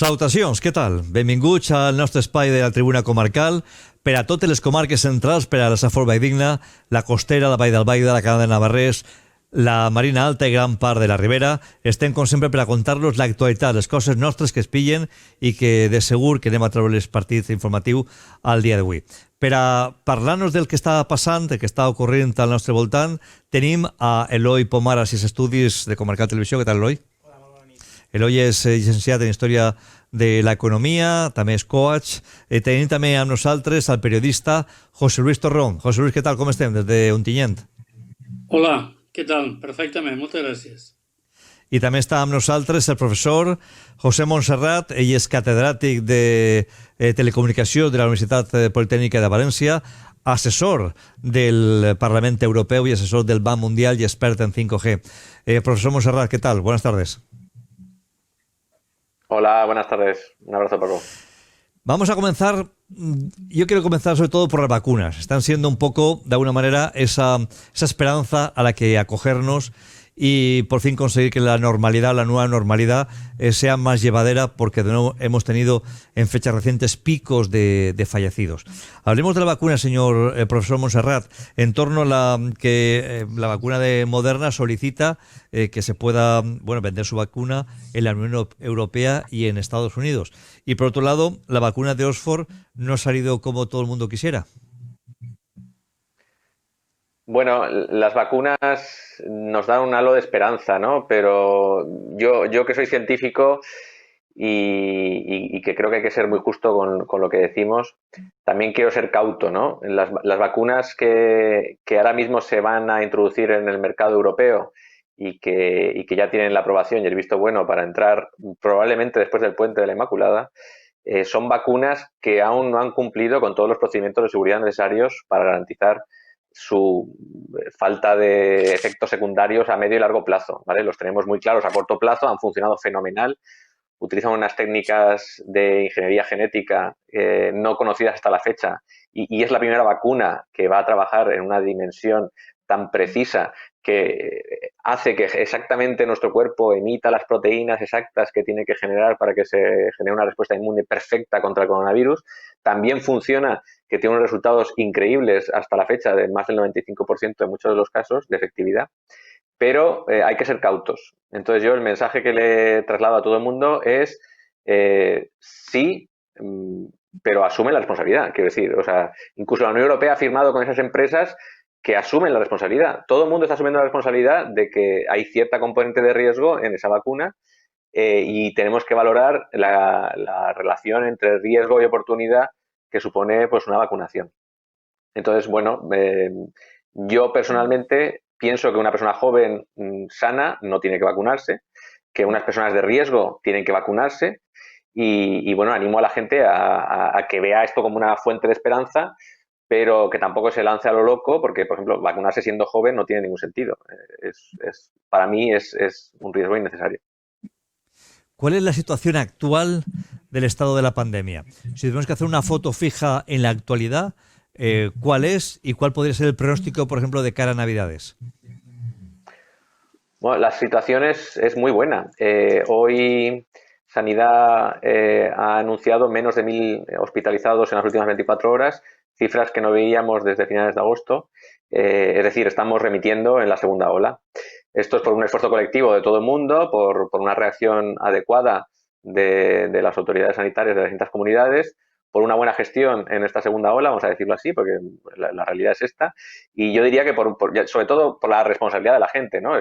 Salutacions, què tal? Benvinguts al nostre espai de la Tribuna Comarcal per a totes les comarques centrals, per a la Safor Valldigna, la Costera, la Vall d'Albaida, la Cala de Navarrés, la Marina Alta i gran part de la Ribera. Estem, com sempre, per a contar-los l'actualitat, les coses nostres que es pillen i que de segur que anem a treure els partits informatius al dia d'avui. Per a parlar-nos del que està passant, del que està ocorrent al nostre voltant, tenim a Eloi Pomar, a Sis Estudis de Comarcal Televisió. Què tal, Eloi? Eloi és llicenciat en Història de l'Economia, també és coach. Tenim també amb nosaltres el periodista José Luis Torrón. José Luis, què tal? Com estem? Des d'Ontinyent. Hola, què tal? Perfectament, moltes gràcies. I també està amb nosaltres el professor José Montserrat. Ell és catedràtic de Telecomunicació de la Universitat Politècnica de València, assessor del Parlament Europeu i assessor del Banc Mundial y expert en 5G. Profesor Montserrat, ¿qué tal? Buenas tardes. Hola, buenas tardes. Un abrazo, Paco. Vamos a comenzar. Yo quiero comenzar sobre todo por las vacunas. Están siendo un poco, de alguna manera, esa esperanza a la que acogernos y por fin conseguir que la normalidad, la nueva normalidad, sea más llevadera, porque de nuevo hemos tenido en fechas recientes picos de fallecidos. Hablemos de la vacuna, señor profesor Montserrat, en torno a la vacuna de Moderna solicita que se pueda vender su vacuna en la Unión Europea y en Estados Unidos. Y por otro lado, la vacuna de Oxford no ha salido como todo el mundo quisiera. Bueno, las vacunas nos dan un halo de esperanza, ¿no? Pero yo que soy científico y que creo que hay que ser muy justo con lo que decimos, también quiero ser cauto, ¿no? Las vacunas que ahora mismo se van a introducir en el mercado europeo y que ya tienen la aprobación y el visto bueno para entrar probablemente después del Puente de la Inmaculada, son vacunas que aún no han cumplido con todos los procedimientos de seguridad necesarios para garantizar su falta de efectos secundarios a medio y largo plazo, ¿vale? Los tenemos muy claros a corto plazo, han funcionado fenomenal, utilizan unas técnicas de ingeniería genética no conocidas hasta la fecha y es la primera vacuna que va a trabajar en una dimensión tan precisa que hace que exactamente nuestro cuerpo emita las proteínas exactas que tiene que generar para que se genere una respuesta inmune perfecta contra el coronavirus. También funciona, que tiene unos resultados increíbles hasta la fecha de más del 95% en muchos de los casos de efectividad, pero hay que ser cautos. Entonces yo el mensaje que le traslado a todo el mundo es sí, pero asume la responsabilidad, quiero decir. O sea, incluso la Unión Europea ha firmado con esas empresas que asumen la responsabilidad. Todo el mundo está asumiendo la responsabilidad de que hay cierta componente de riesgo en esa vacuna y tenemos que valorar la relación entre riesgo y oportunidad que supone pues una vacunación. Entonces, bueno, yo personalmente pienso que una persona joven sana no tiene que vacunarse, que unas personas de riesgo tienen que vacunarse y bueno, animo a la gente a que vea esto como una fuente de esperanza, pero que tampoco se lance a lo loco, porque, por ejemplo, vacunarse siendo joven no tiene ningún sentido. Para mí es un riesgo innecesario. ¿Cuál es la situación actual del estado de la pandemia? Si tenemos que hacer una foto fija en la actualidad, ¿cuál es y cuál podría ser el pronóstico, por ejemplo, de cara a Navidades? Bueno, la situación es muy buena. Hoy Sanidad ha anunciado menos de 1.000 hospitalizados en las últimas 24 horas, cifras que no veíamos desde finales de agosto. Es decir, estamos remitiendo en la segunda ola. Esto es por un esfuerzo colectivo de todo el mundo, por una reacción adecuada de las autoridades sanitarias de las distintas comunidades, por una buena gestión en esta segunda ola, vamos a decirlo así, porque la realidad es esta. Y yo diría que sobre todo por la responsabilidad de la gente, ¿no?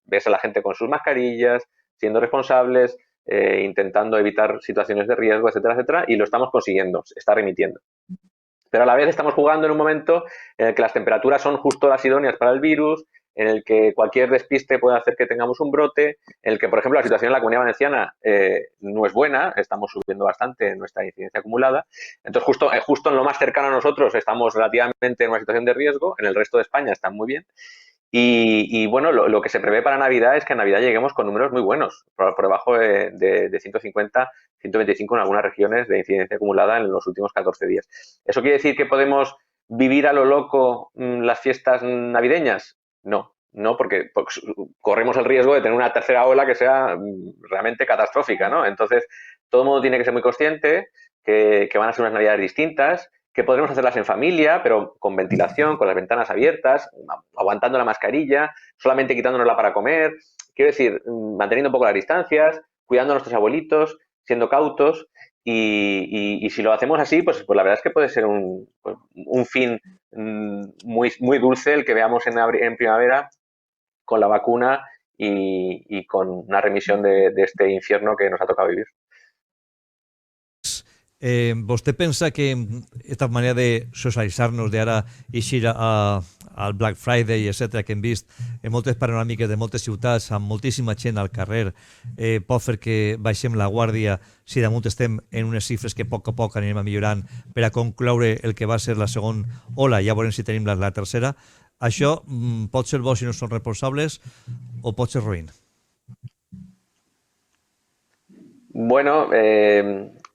Ves a la gente con sus mascarillas, siendo responsables, intentando evitar situaciones de riesgo, etcétera, etcétera, y lo estamos consiguiendo, está remitiendo. Pero a la vez estamos jugando en un momento en el que las temperaturas son justo las idóneas para el virus, en el que cualquier despiste puede hacer que tengamos un brote, en el que, por ejemplo, la situación en la Comunidad Valenciana no es buena, estamos subiendo bastante en nuestra incidencia acumulada. Entonces, justo en lo más cercano a nosotros estamos relativamente en una situación de riesgo, en el resto de España está muy bien. Y bueno, lo que se prevé para Navidad es que en Navidad lleguemos con números muy buenos, por debajo de 150, 125 en algunas regiones de incidencia acumulada en los últimos 14 días. ¿Eso quiere decir que podemos vivir a lo loco las fiestas navideñas? No, porque corremos el riesgo de tener una tercera ola que sea realmente catastrófica, ¿no? Entonces, todo el mundo tiene que ser muy consciente que van a ser unas Navidades distintas, que podremos hacerlas en familia, pero con ventilación, con las ventanas abiertas, aguantando la mascarilla, solamente quitándonosla para comer. Quiero decir, manteniendo un poco las distancias, cuidando a nuestros abuelitos, siendo cautos. Y si lo hacemos así, pues la verdad es que puede ser un fin muy dulce el que veamos en primavera con la vacuna y con una remisión de este infierno que nos ha tocado vivir. Vostè pensa que aquesta manera de socialitzar-nos d'ara eixir al Black Friday, etc., que hem vist en moltes panoràmiques de moltes ciutats amb moltíssima gent al carrer, pot fer que baixem la guàrdia si damunt estem en unes xifres que a poc anirem millorant per a concloure el que va ser la segona ola, ja veurem si tenim la tercera. Això pot ser bo si no són responsables o pot ser ruïn? Bueno,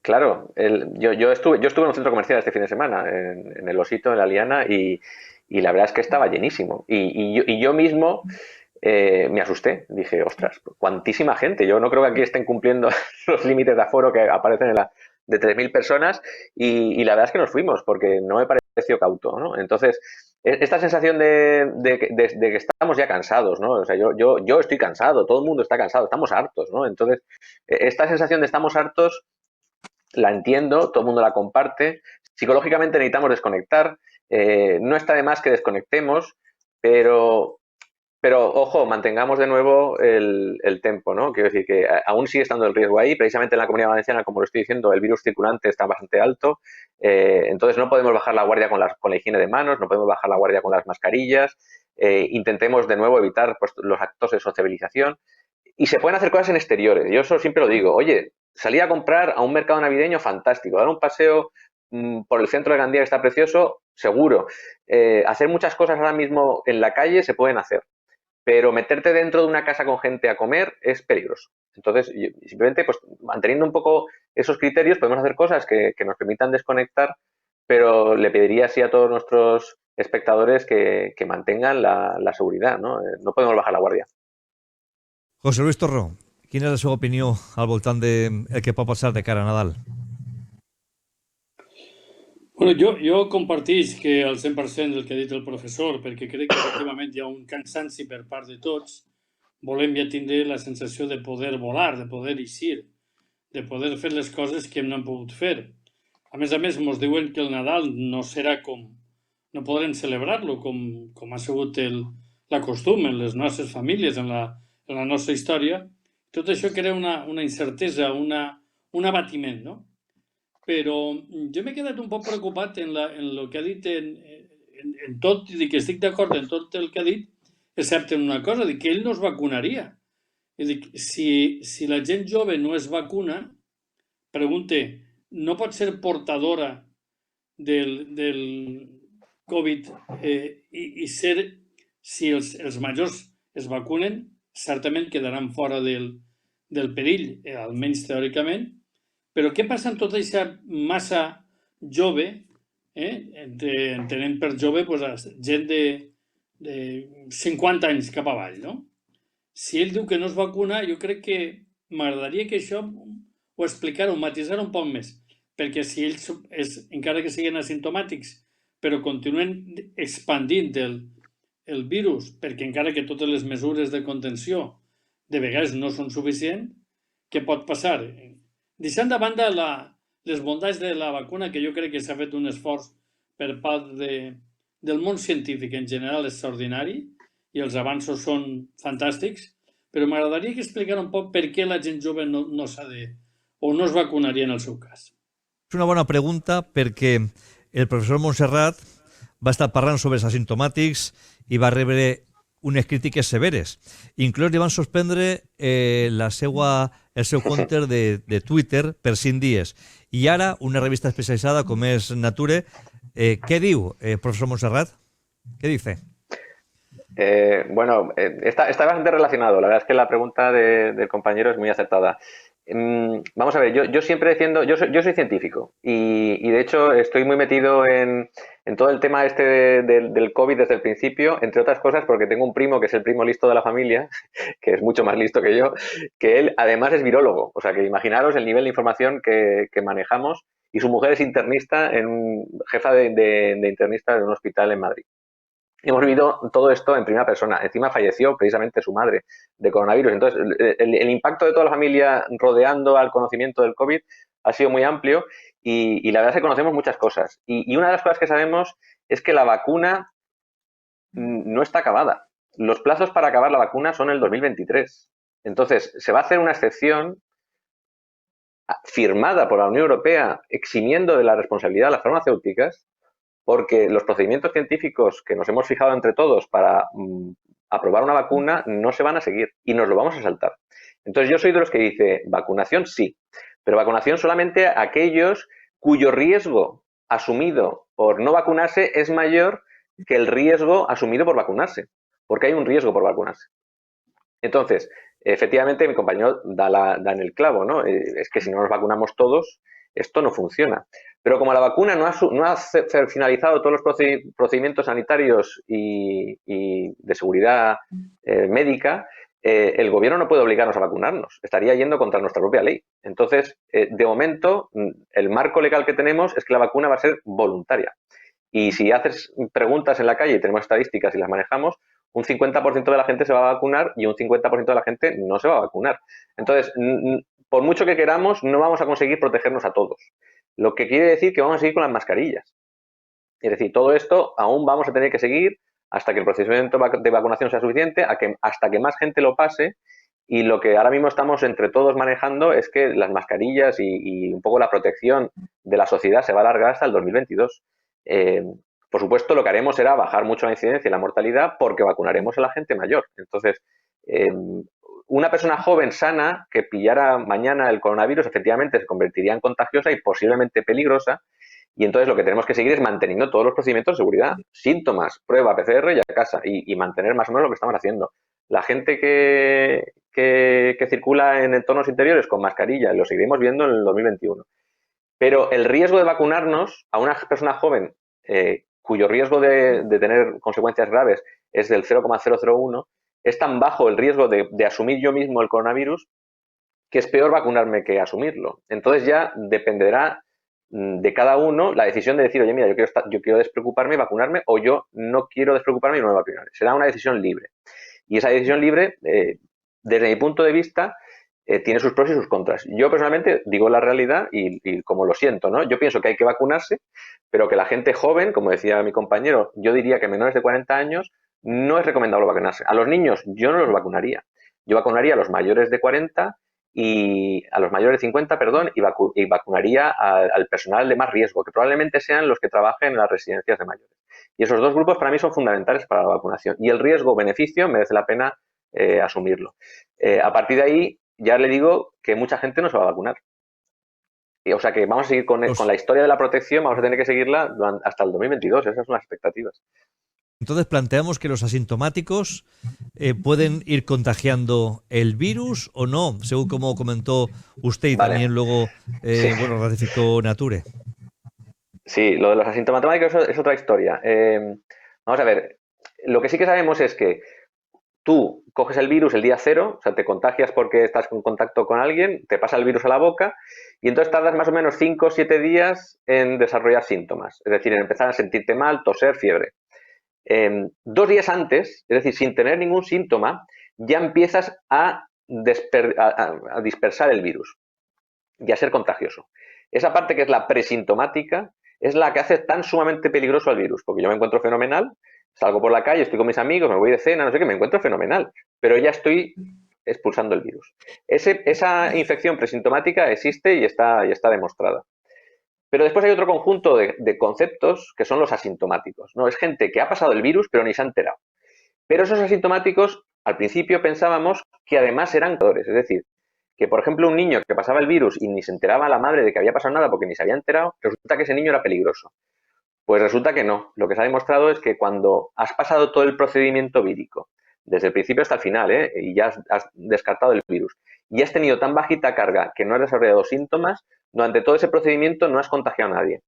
claro, yo estuve en un centro comercial este fin de semana, en el Osito, en la Liana, y la verdad es que estaba llenísimo. Y yo mismo me asusté. Dije, ostras, cuantísima gente. Yo no creo que aquí estén cumpliendo los límites de aforo que aparecen de 3.000 personas. Y la verdad es que nos fuimos, porque no me pareció cauto, ¿no? Entonces, esta sensación de que estamos ya cansados, ¿no? O sea, yo estoy cansado, todo el mundo está cansado, estamos hartos, ¿no? Entonces, esta sensación de estamos hartos la entiendo, todo el mundo la comparte. Psicológicamente necesitamos desconectar. No está de más que desconectemos, pero ojo, mantengamos de nuevo el tempo, ¿no? Quiero decir que aún sigue estando el riesgo ahí. Precisamente en la Comunidad Valenciana, como lo estoy diciendo, el virus circulante está bastante alto. Entonces no podemos bajar la guardia con la higiene de manos, no podemos bajar la guardia con las mascarillas. Intentemos de nuevo evitar pues, los actos de sociabilización. Y se pueden hacer cosas en exteriores. Yo eso siempre lo digo. Oye, salir a comprar a un mercado navideño, fantástico. Dar un paseo por el centro de Gandía, que está precioso, seguro. Hacer muchas cosas ahora mismo en la calle se pueden hacer. Pero meterte dentro de una casa con gente a comer es peligroso. Entonces, simplemente, pues manteniendo un poco esos criterios, podemos hacer cosas que nos permitan desconectar, pero le pediría así a todos nuestros espectadores que mantengan la seguridad, ¿no? No podemos bajar la guardia. José Luis Torró, quina és la seva opinió al voltant del que pot passar de cara a Nadal? Bueno, jo compartís que el 100% del que ha dit el professor, perquè crec que efectivament hi ha un cansanci per part de tots. Volem ja tindre la sensació de poder volar, de poder eixir, de poder fer les coses que no hem pogut fer. A més, ens diuen que el Nadal no serà com... no podrem celebrar-lo com ha sigut la costum en les nostres famílies, en la nostra història. Tot això crea una incertesa, un abatiment, no? Però jo m'he quedat un poc preocupat en el que ha dit en tot, i que estic d'acord en tot el que ha dit, excepte en una cosa, que ell no es vacunaria. I dic, si la gent jove no es vacuna, pregunte, no pot ser portadora del Covid i ser, si els majors es vacunen, certament quedaran fora del perill, almenys teòricament. Però què passa amb tota aquesta massa jove, entenent per jove gent de 50 anys cap avall, no? Si ell diu que no es vacuna, jo crec que m'agradaria que això ho explicara, ho matisara un poc més, perquè si ells, encara que siguin asimptomàtics, però continuen expandint el virus, perquè encara que totes les mesures de contenció de vegades no són suficients, què pot passar? Deixant de banda les bondats de la vacuna, que jo crec que s'ha fet un esforç per part del món científic en general extraordinari i els avanços són fantàstics, però m'agradaria que explicara un poc per què la gent jove no s'ha de o no es vacunaria en el seu cas. És una bona pregunta perquè el professor Montserrat va estar parlant sobre els asimptomàtics i va rebre unes crítiques severes. Inclús li van suspendre el seu compte de Twitter per 5 dies. I ara, una revista especialitzada com és Nature, què diu, profesor Montserrat? Què dice? Bueno, está bastante relacionado. La verdad es que la pregunta del compañero es muy acertada. Vamos a ver, yo siempre defiendo, yo soy científico y de hecho estoy muy metido en todo el tema este del COVID desde el principio, entre otras cosas porque tengo un primo que es el primo listo de la familia, que es mucho más listo que yo, que él además es virólogo. O sea que imaginaros el nivel de información que manejamos, y su mujer es internista, jefa de internista de un hospital en Madrid. Hemos vivido todo esto en primera persona. Encima falleció precisamente su madre de coronavirus. Entonces, el impacto de toda la familia rodeando al conocimiento del COVID ha sido muy amplio y la verdad es que conocemos muchas cosas. Y una de las cosas que sabemos es que la vacuna no está acabada. Los plazos para acabar la vacuna son el 2023. Entonces, se va a hacer una excepción firmada por la Unión Europea eximiendo de la responsabilidad a las farmacéuticas, porque los procedimientos científicos que nos hemos fijado entre todos para aprobar una vacuna no se van a seguir y nos lo vamos a saltar. Entonces yo soy de los que dice, vacunación sí, pero vacunación solamente a aquellos cuyo riesgo asumido por no vacunarse es mayor que el riesgo asumido por vacunarse, porque hay un riesgo por vacunarse. Entonces, efectivamente, mi compañero da en el clavo, ¿no? Es que si no nos vacunamos todos, esto no funciona. Pero como la vacuna no ha finalizado todos los procedimientos sanitarios y de seguridad médica, el gobierno no puede obligarnos a vacunarnos. Estaría yendo contra nuestra propia ley. Entonces, de momento, el marco legal que tenemos es que la vacuna va a ser voluntaria. Y si haces preguntas en la calle y tenemos estadísticas y las manejamos, un 50% de la gente se va a vacunar y un 50% de la gente no se va a vacunar. Entonces, por mucho que queramos, no vamos a conseguir protegernos a todos. Lo que quiere decir que vamos a seguir con las mascarillas. Es decir, todo esto aún vamos a tener que seguir hasta que el procedimiento de vacunación sea suficiente, hasta que más gente lo pase. Y lo que ahora mismo estamos entre todos manejando es que las mascarillas y un poco la protección de la sociedad se va a alargar hasta el 2022. Por supuesto, lo que haremos será bajar mucho la incidencia y la mortalidad porque vacunaremos a la gente mayor. Entonces, una persona joven sana que pillara mañana el coronavirus efectivamente se convertiría en contagiosa y posiblemente peligrosa. Y entonces lo que tenemos que seguir es manteniendo todos los procedimientos de seguridad. Síntomas, prueba PCR y a casa. Y mantener más o menos lo que estamos haciendo. La gente que circula en entornos interiores con mascarilla lo seguiremos viendo en el 2021. Pero el riesgo de vacunarnos a una persona joven cuyo riesgo de tener consecuencias graves es del 0,001, es tan bajo el riesgo de asumir yo mismo el coronavirus que es peor vacunarme que asumirlo. Entonces ya dependerá de cada uno la decisión de decir, oye, mira, yo quiero despreocuparme y vacunarme, o yo no quiero despreocuparme y no me vacunaré. Será una decisión libre. Y esa decisión libre, desde mi punto de vista, tiene sus pros y sus contras. Yo personalmente digo la realidad y como lo siento, ¿no? Yo pienso que hay que vacunarse, pero que la gente joven, como decía mi compañero, yo diría que menores de 40 años, no es recomendable vacunarse. A los niños yo no los vacunaría. Yo vacunaría a los mayores de 40 y a los mayores de 50, perdón, y vacunaría al personal de más riesgo, que probablemente sean los que trabajen en las residencias de mayores. Y esos dos grupos para mí son fundamentales para la vacunación. Y el riesgo-beneficio merece la pena asumirlo. A partir de ahí, ya le digo que mucha gente no se va a vacunar. O sea que vamos a seguir con la historia de la protección, vamos a tener que seguirla hasta el 2022, esas son las expectativas. Entonces planteamos que los asintomáticos pueden ir contagiando el virus o no, según como comentó usted y vale. también luego Sí. bueno, ratificó Nature. Sí, lo de los asintomáticos es otra historia. Vamos a ver, lo que sí que sabemos es que tú coges el virus el día cero, o sea, te contagias porque estás en contacto con alguien, te pasa el virus a la boca y entonces tardas más o menos 5 o 7 días en desarrollar síntomas, es decir, en empezar a sentirte mal, toser, fiebre. 2 días antes, es decir, sin tener ningún síntoma, ya empiezas a dispersar el virus y a ser contagioso. Esa parte que es la presintomática es la que hace tan sumamente peligroso al virus, porque yo me encuentro fenomenal, salgo por la calle, estoy con mis amigos, me voy de cena, no sé qué, me encuentro fenomenal, pero ya estoy expulsando el virus. Esa infección presintomática existe y está demostrada. Pero después hay otro conjunto de conceptos que son los asintomáticos, ¿no? Es gente que ha pasado el virus pero ni se ha enterado. Pero esos asintomáticos, al principio pensábamos que además eran portadores, es decir, que por ejemplo un niño que pasaba el virus y ni se enteraba la madre de que había pasado nada porque ni se había enterado, resulta que ese niño era peligroso. Pues resulta que no. Lo que se ha demostrado es que cuando has pasado todo el procedimiento vírico, desde el principio hasta el final, y ya has descartado el virus, y has tenido tan bajita carga que no has desarrollado síntomas, durante todo ese procedimiento no has contagiado a nadie.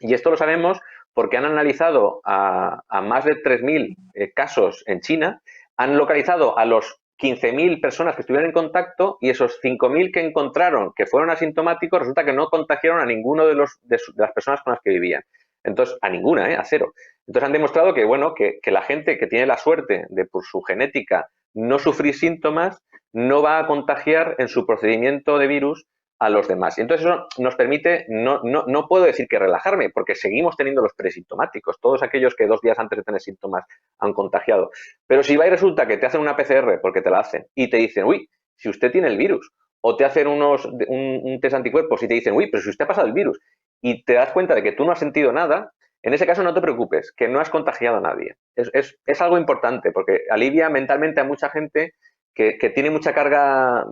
Y esto lo sabemos porque han analizado a más de 3.000 casos en China, han localizado a los 15.000 personas que estuvieron en contacto y esos 5.000 que encontraron que fueron asintomáticos, resulta que no contagiaron a ninguno de las personas con las que vivían. Entonces, a ninguna, a cero. Entonces han demostrado que, bueno, que la gente que tiene la suerte de, por su genética, no sufrir síntomas, no va a contagiar en su procedimiento de virus a los demás. Y entonces eso nos permite, no puedo decir que relajarme, porque seguimos teniendo los presintomáticos, todos aquellos que 2 días antes de tener síntomas han contagiado. Pero si va y resulta que te hacen una PCR, porque te la hacen, y te dicen, uy, si usted tiene el virus, o te hacen un test anticuerpos y te dicen, uy, pero si usted ha pasado el virus, y te das cuenta de que tú no has sentido nada, en ese caso no te preocupes, que no has contagiado a nadie. Es algo importante, porque alivia mentalmente a mucha gente que tiene mucha carga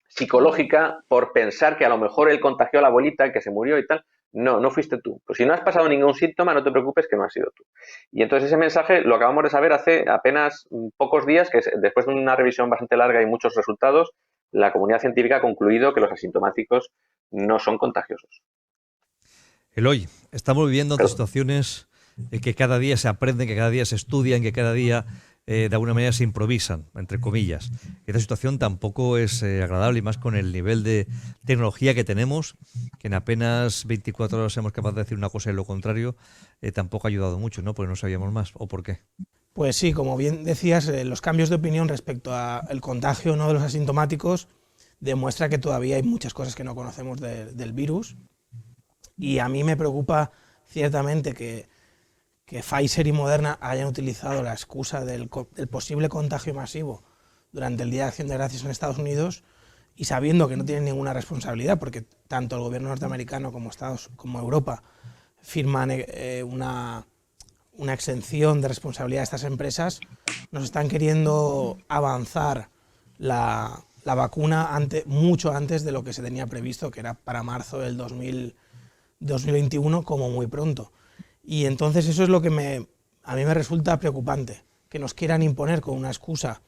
psicológica por pensar que a lo mejor él contagió a la abuelita, que se murió y tal. No, no fuiste tú. Pues si no has pasado ningún síntoma, no te preocupes que no has sido tú. Y entonces ese mensaje lo acabamos de saber hace apenas pocos días, que después de una revisión bastante larga y muchos resultados, la comunidad científica ha concluido que los asintomáticos no son contagiosos. Eloy, estamos viviendo ante Pero, situaciones que cada día se aprenden, que cada día se estudian, que cada día de alguna manera se improvisan, entre comillas. Esta situación tampoco es agradable y más con el nivel de tecnología que tenemos, que en apenas 24 horas somos capaces de decir una cosa y lo contrario, tampoco ha ayudado mucho, ¿no? Porque no sabíamos más. ¿O por qué? Pues sí, como bien decías, los cambios de opinión respecto al contagio o no de los asintomáticos demuestra que todavía hay muchas cosas que no conocemos del virus. Y a mí me preocupa ciertamente que Pfizer y Moderna hayan utilizado la excusa del posible contagio masivo durante el Día de Acción de Gracias en Estados Unidos y sabiendo que no tienen ninguna responsabilidad, porque tanto el gobierno norteamericano como Europa firman una exención de responsabilidad de estas empresas, nos están queriendo avanzar la vacuna mucho antes de lo que se tenía previsto, que era para marzo del 2021 como muy pronto. Y entonces eso es lo que a mí me resulta preocupante, que nos quieran imponer con una excusa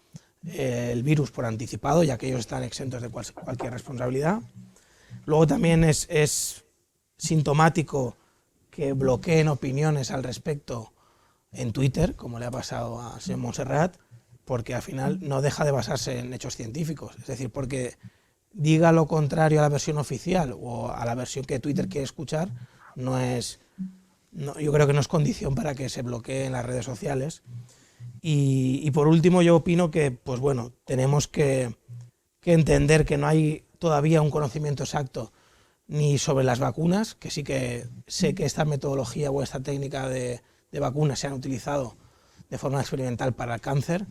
el virus por anticipado, ya que ellos están exentos de cualquier responsabilidad. Luego también es sintomático que bloqueen opiniones al respecto en Twitter, como le ha pasado al señor Montserrat, porque al final no deja de basarse en hechos científicos. Es decir, porque diga lo contrario a la versión oficial o a la versión que Twitter quiere escuchar, yo creo que no es condición para que se bloqueen las redes sociales. Y por último, yo opino que, pues bueno, tenemos que entender que no hay todavía un conocimiento exacto ni sobre las vacunas, que sí que sé que esta metodología o esta técnica de vacunas se han utilizado de forma experimental para el cáncer,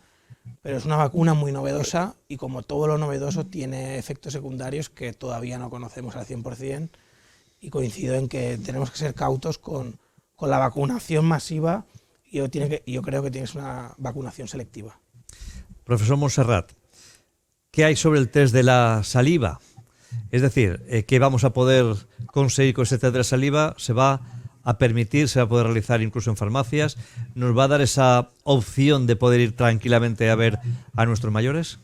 pero es una vacuna muy novedosa y como todo lo novedoso tiene efectos secundarios que todavía no conocemos al 100%, y coincido en que tenemos que ser cautos con la vacunación masiva y yo creo que tienes una vacunación selectiva. Profesor Montserrat, ¿qué hay sobre el test de la saliva? Es decir, ¿qué vamos a poder conseguir con ese test de la saliva? ¿Se va a permitir, se va a poder realizar incluso en farmacias? ¿Nos va a dar esa opción de poder ir tranquilamente a ver a nuestros mayores?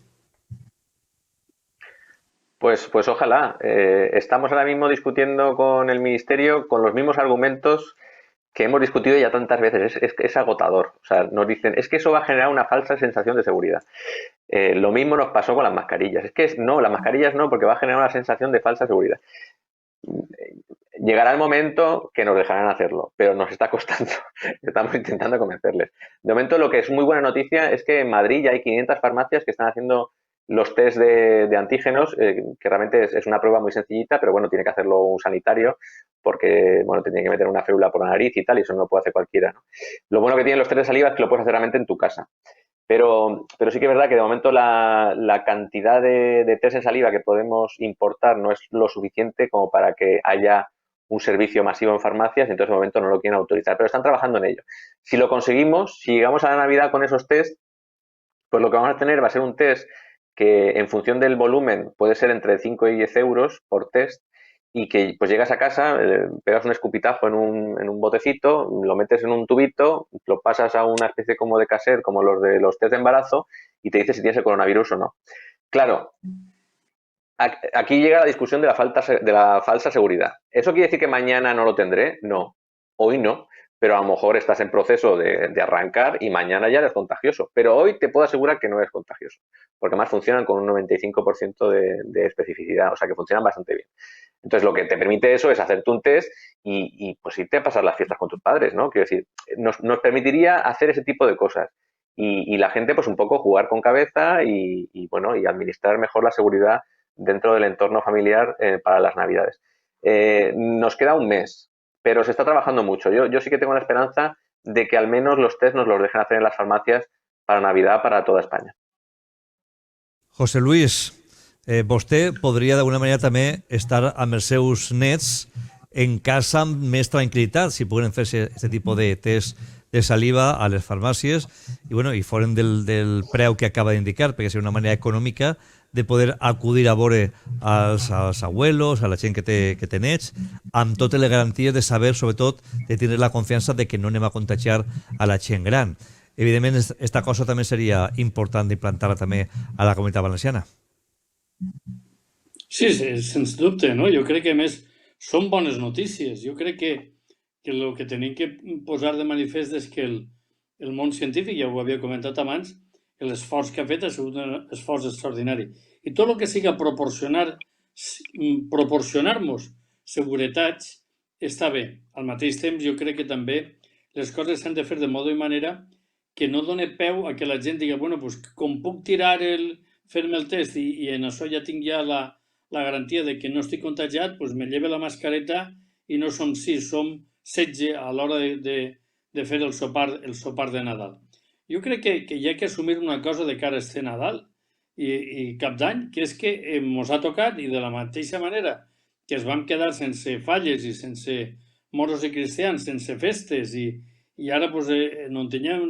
pues ojalá. Estamos ahora mismo discutiendo con el Ministerio con los mismos argumentos que hemos discutido ya tantas veces. Es agotador. O sea, nos dicen, es que eso va a generar una falsa sensación de seguridad. Lo mismo nos pasó con las mascarillas. Es que no, las mascarillas no, porque va a generar una sensación de falsa seguridad. Llegará el momento que nos dejarán hacerlo, pero nos está costando. Estamos intentando convencerles. De momento, lo que es muy buena noticia es que en Madrid ya hay 500 farmacias que están haciendo los test de antígenos, que realmente es una prueba muy sencillita, pero bueno, tiene que hacerlo un sanitario, porque bueno, tiene que meter una férula por la nariz y tal, y eso no lo puede hacer cualquiera, ¿no? Lo bueno que tienen los test de saliva es que lo puedes hacer realmente en tu casa. Pero sí que es verdad que de momento la cantidad de test en saliva que podemos importar no es lo suficiente como para que haya un servicio masivo en farmacias y entonces de momento no lo quieren autorizar, pero están trabajando en ello. Si lo conseguimos, si llegamos a la Navidad con esos test, pues lo que vamos a tener va a ser un test que en función del volumen puede ser entre 5 y 10 euros por test y que pues llegas a casa, pegas un escupitajo en un botecito, lo metes en un tubito, lo pasas a una especie como de caser, como los de los test de embarazo y te dice si tienes el coronavirus o no. Claro, aquí llega la discusión de la falsa seguridad. ¿Eso quiere decir que mañana no lo tendré? No, hoy no, pero a lo mejor estás en proceso de arrancar y mañana ya eres contagioso. Pero hoy te puedo asegurar que no eres contagioso, porque además funcionan con un 95% de especificidad, o sea que funcionan bastante bien. Entonces lo que te permite eso es hacerte un test y pues irte a pasar las fiestas con tus padres, ¿no? Quiero decir, nos permitiría hacer ese tipo de cosas. Y la gente pues un poco jugar con cabeza y administrar mejor la seguridad dentro del entorno familiar para las Navidades. Nos queda un mes, pero se está trabajando mucho. Yo sí que tengo la esperanza de que al menos los test nos los dejen hacer en las farmacias para Navidad para toda España. José Luis, vostè podria d'alguna manera també estar amb els seus nets en casa amb més tranquil·litat si poden fer aquest tipus de test de saliva a les farmàcies i foren del preu que acaba d'indicar, perquè és una manera econòmica de poder acudir a veure als abuelos, a la gent que té nets, amb totes les garanties de saber, sobretot, de tenir la confiança de que no anem a contagiar a la gent gran. Evidentment, aquesta cosa també seria important d'implantar-la també a la Comunitat Valenciana. Sí, sens dubte, no? Jo crec que, a més, són bones notícies. Jo crec que el que tenim que posar de manifest és que el món científic, ja ho havia comentat abans, l'esforç que ha fet ha sigut un esforç extraordinari. I tot el que siga proporcionar-nos seguretats està bé. Al mateix temps, jo crec que també les coses s'han de fer de modo i manera que no doni peu a que la gent digui doncs, com puc tirar fer-me el test i en això ja tinc ja la garantia de que no estic contagiat, doncs me lleve la mascareta i no som 6, som 16 a l'hora de fer el sopar de Nadal. Jo crec que hi ha que assumir una cosa de cara a este Nadal i Cap d'Any, que és que ens ha tocat i de la mateixa manera que es vam quedar sense falles i sense moros i cristians, sense festes i ara no en teníem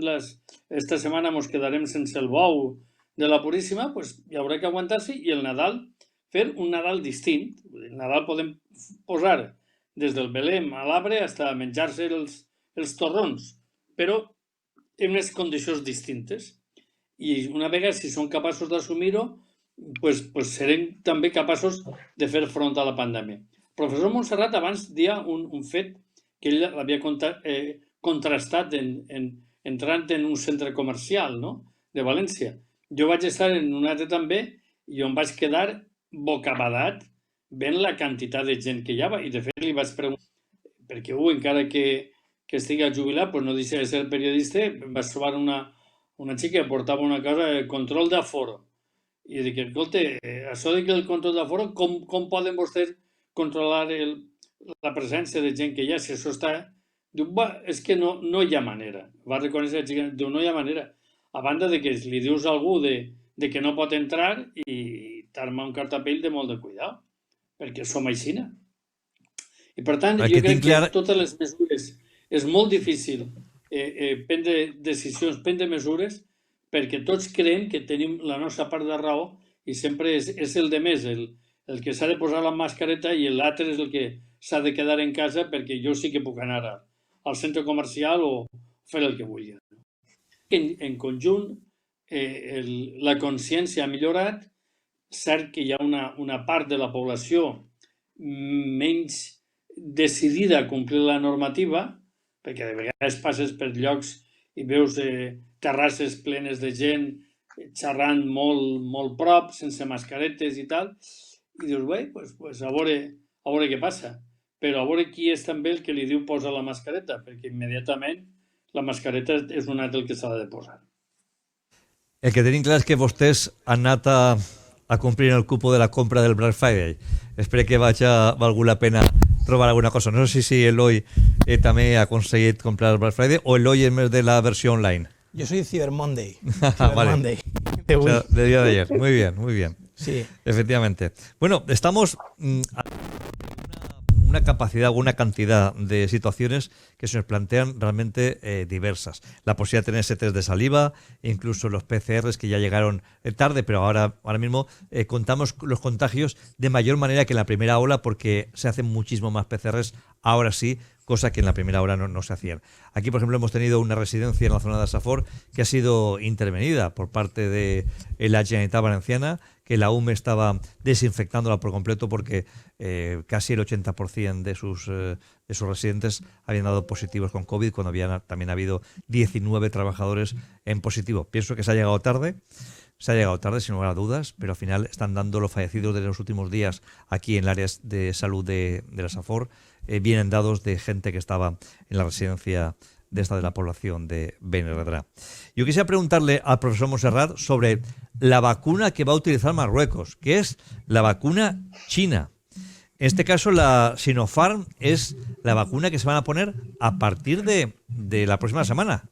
esta setmana ens quedarem sense el bou de la Puríssima, hi haurà que aguantar-s'hi i el Nadal fer un Nadal distint. El Nadal podem posar des del Belém a l'arbre fins a menjar-se els torrons, però en unes condicions distintes. I una vegada, si som capaços d'assumir-ho, serem també capaços de fer front a la pandèmia. El professor Montserrat abans deia un fet que ell l'havia contrastat entrant en un centre comercial de València. Jo vaig estar en un altre també i em vaig quedar bocabadat veient la quantitat de gent que hi havia i de fet li vaig preguntar perquè encara que estigui jubilat no deixa de ser periodista, em vaig trobar una xica que portava una cosa de control d'aforo i dic, escolta, això de que el control d'aforo, com poden vostès controlar la presència de gent que hi ha si això està... Diu, és que no hi ha manera. Va reconèixer la xica, diu, no hi ha manera. A banda de que li dius a algú de que no pot entrar i t'arma un cartapell de molt de cuidado, perquè som aixina. I per tant, jo crec que totes les mesures és molt difícil prendre decisions, prendre mesures, perquè tots creiem que tenim la nostra part de raó i sempre és el de més, el que s'ha de posar la mascareta i l'altre és el que s'ha de quedar en casa perquè jo sí que puc anar al centre comercial o fer el que vulgui. En conjunt, la consciència ha millorat. Cert que hi ha una part de la població menys decidida a complir la normativa, perquè de vegades passes per llocs i veus terrasses plenes de gent xerrant molt prop, sense mascaretes i tal, i dius, bé, a veure què passa. Però a veure qui és també el que li diu posa la mascareta, perquè immediatament la mascareta és un altre el que s'ha de posar. El que tenim clar és que vostès han anat a complir el cupo de la compra del Black Friday. Espero que valgui la pena trobar alguna cosa. No sé si Eloi també ha aconseguit comprar el Black Friday o Eloi és més de la versió online. Yo soy Cyber Monday. Vale. Monday. O sea, del día de ayer. Muy bien, muy bien. Sí. Efectivamente. Bueno, estamos una capacidad o una cantidad de situaciones que se nos plantean realmente diversas. La posibilidad de tener ese test de saliva, incluso los PCRs que ya llegaron tarde, pero ahora mismo contamos los contagios de mayor manera que en la primera ola porque se hacen muchísimo más PCRs ahora sí, cosa que en la primera hora no se hacían. Aquí, por ejemplo, hemos tenido una residencia en la zona de Safor que ha sido intervenida por parte de la Generalitat Valenciana, que la UME estaba desinfectándola por completo porque casi el 80% de sus residentes habían dado positivos con COVID, cuando también ha habido 19 trabajadores en positivo. Pienso que se ha llegado tarde, sin lugar a dudas, pero al final están dando los fallecidos de los últimos días aquí en el área de salud de la Safor, vienen dados de gente que estaba en la residencia de la población de Benirredrà. Yo quisiera preguntarle al profesor Montserrat sobre la vacuna que va a utilizar Marruecos, que es la vacuna china. En este caso, la Sinopharm es la vacuna que se van a poner a partir de la próxima semana.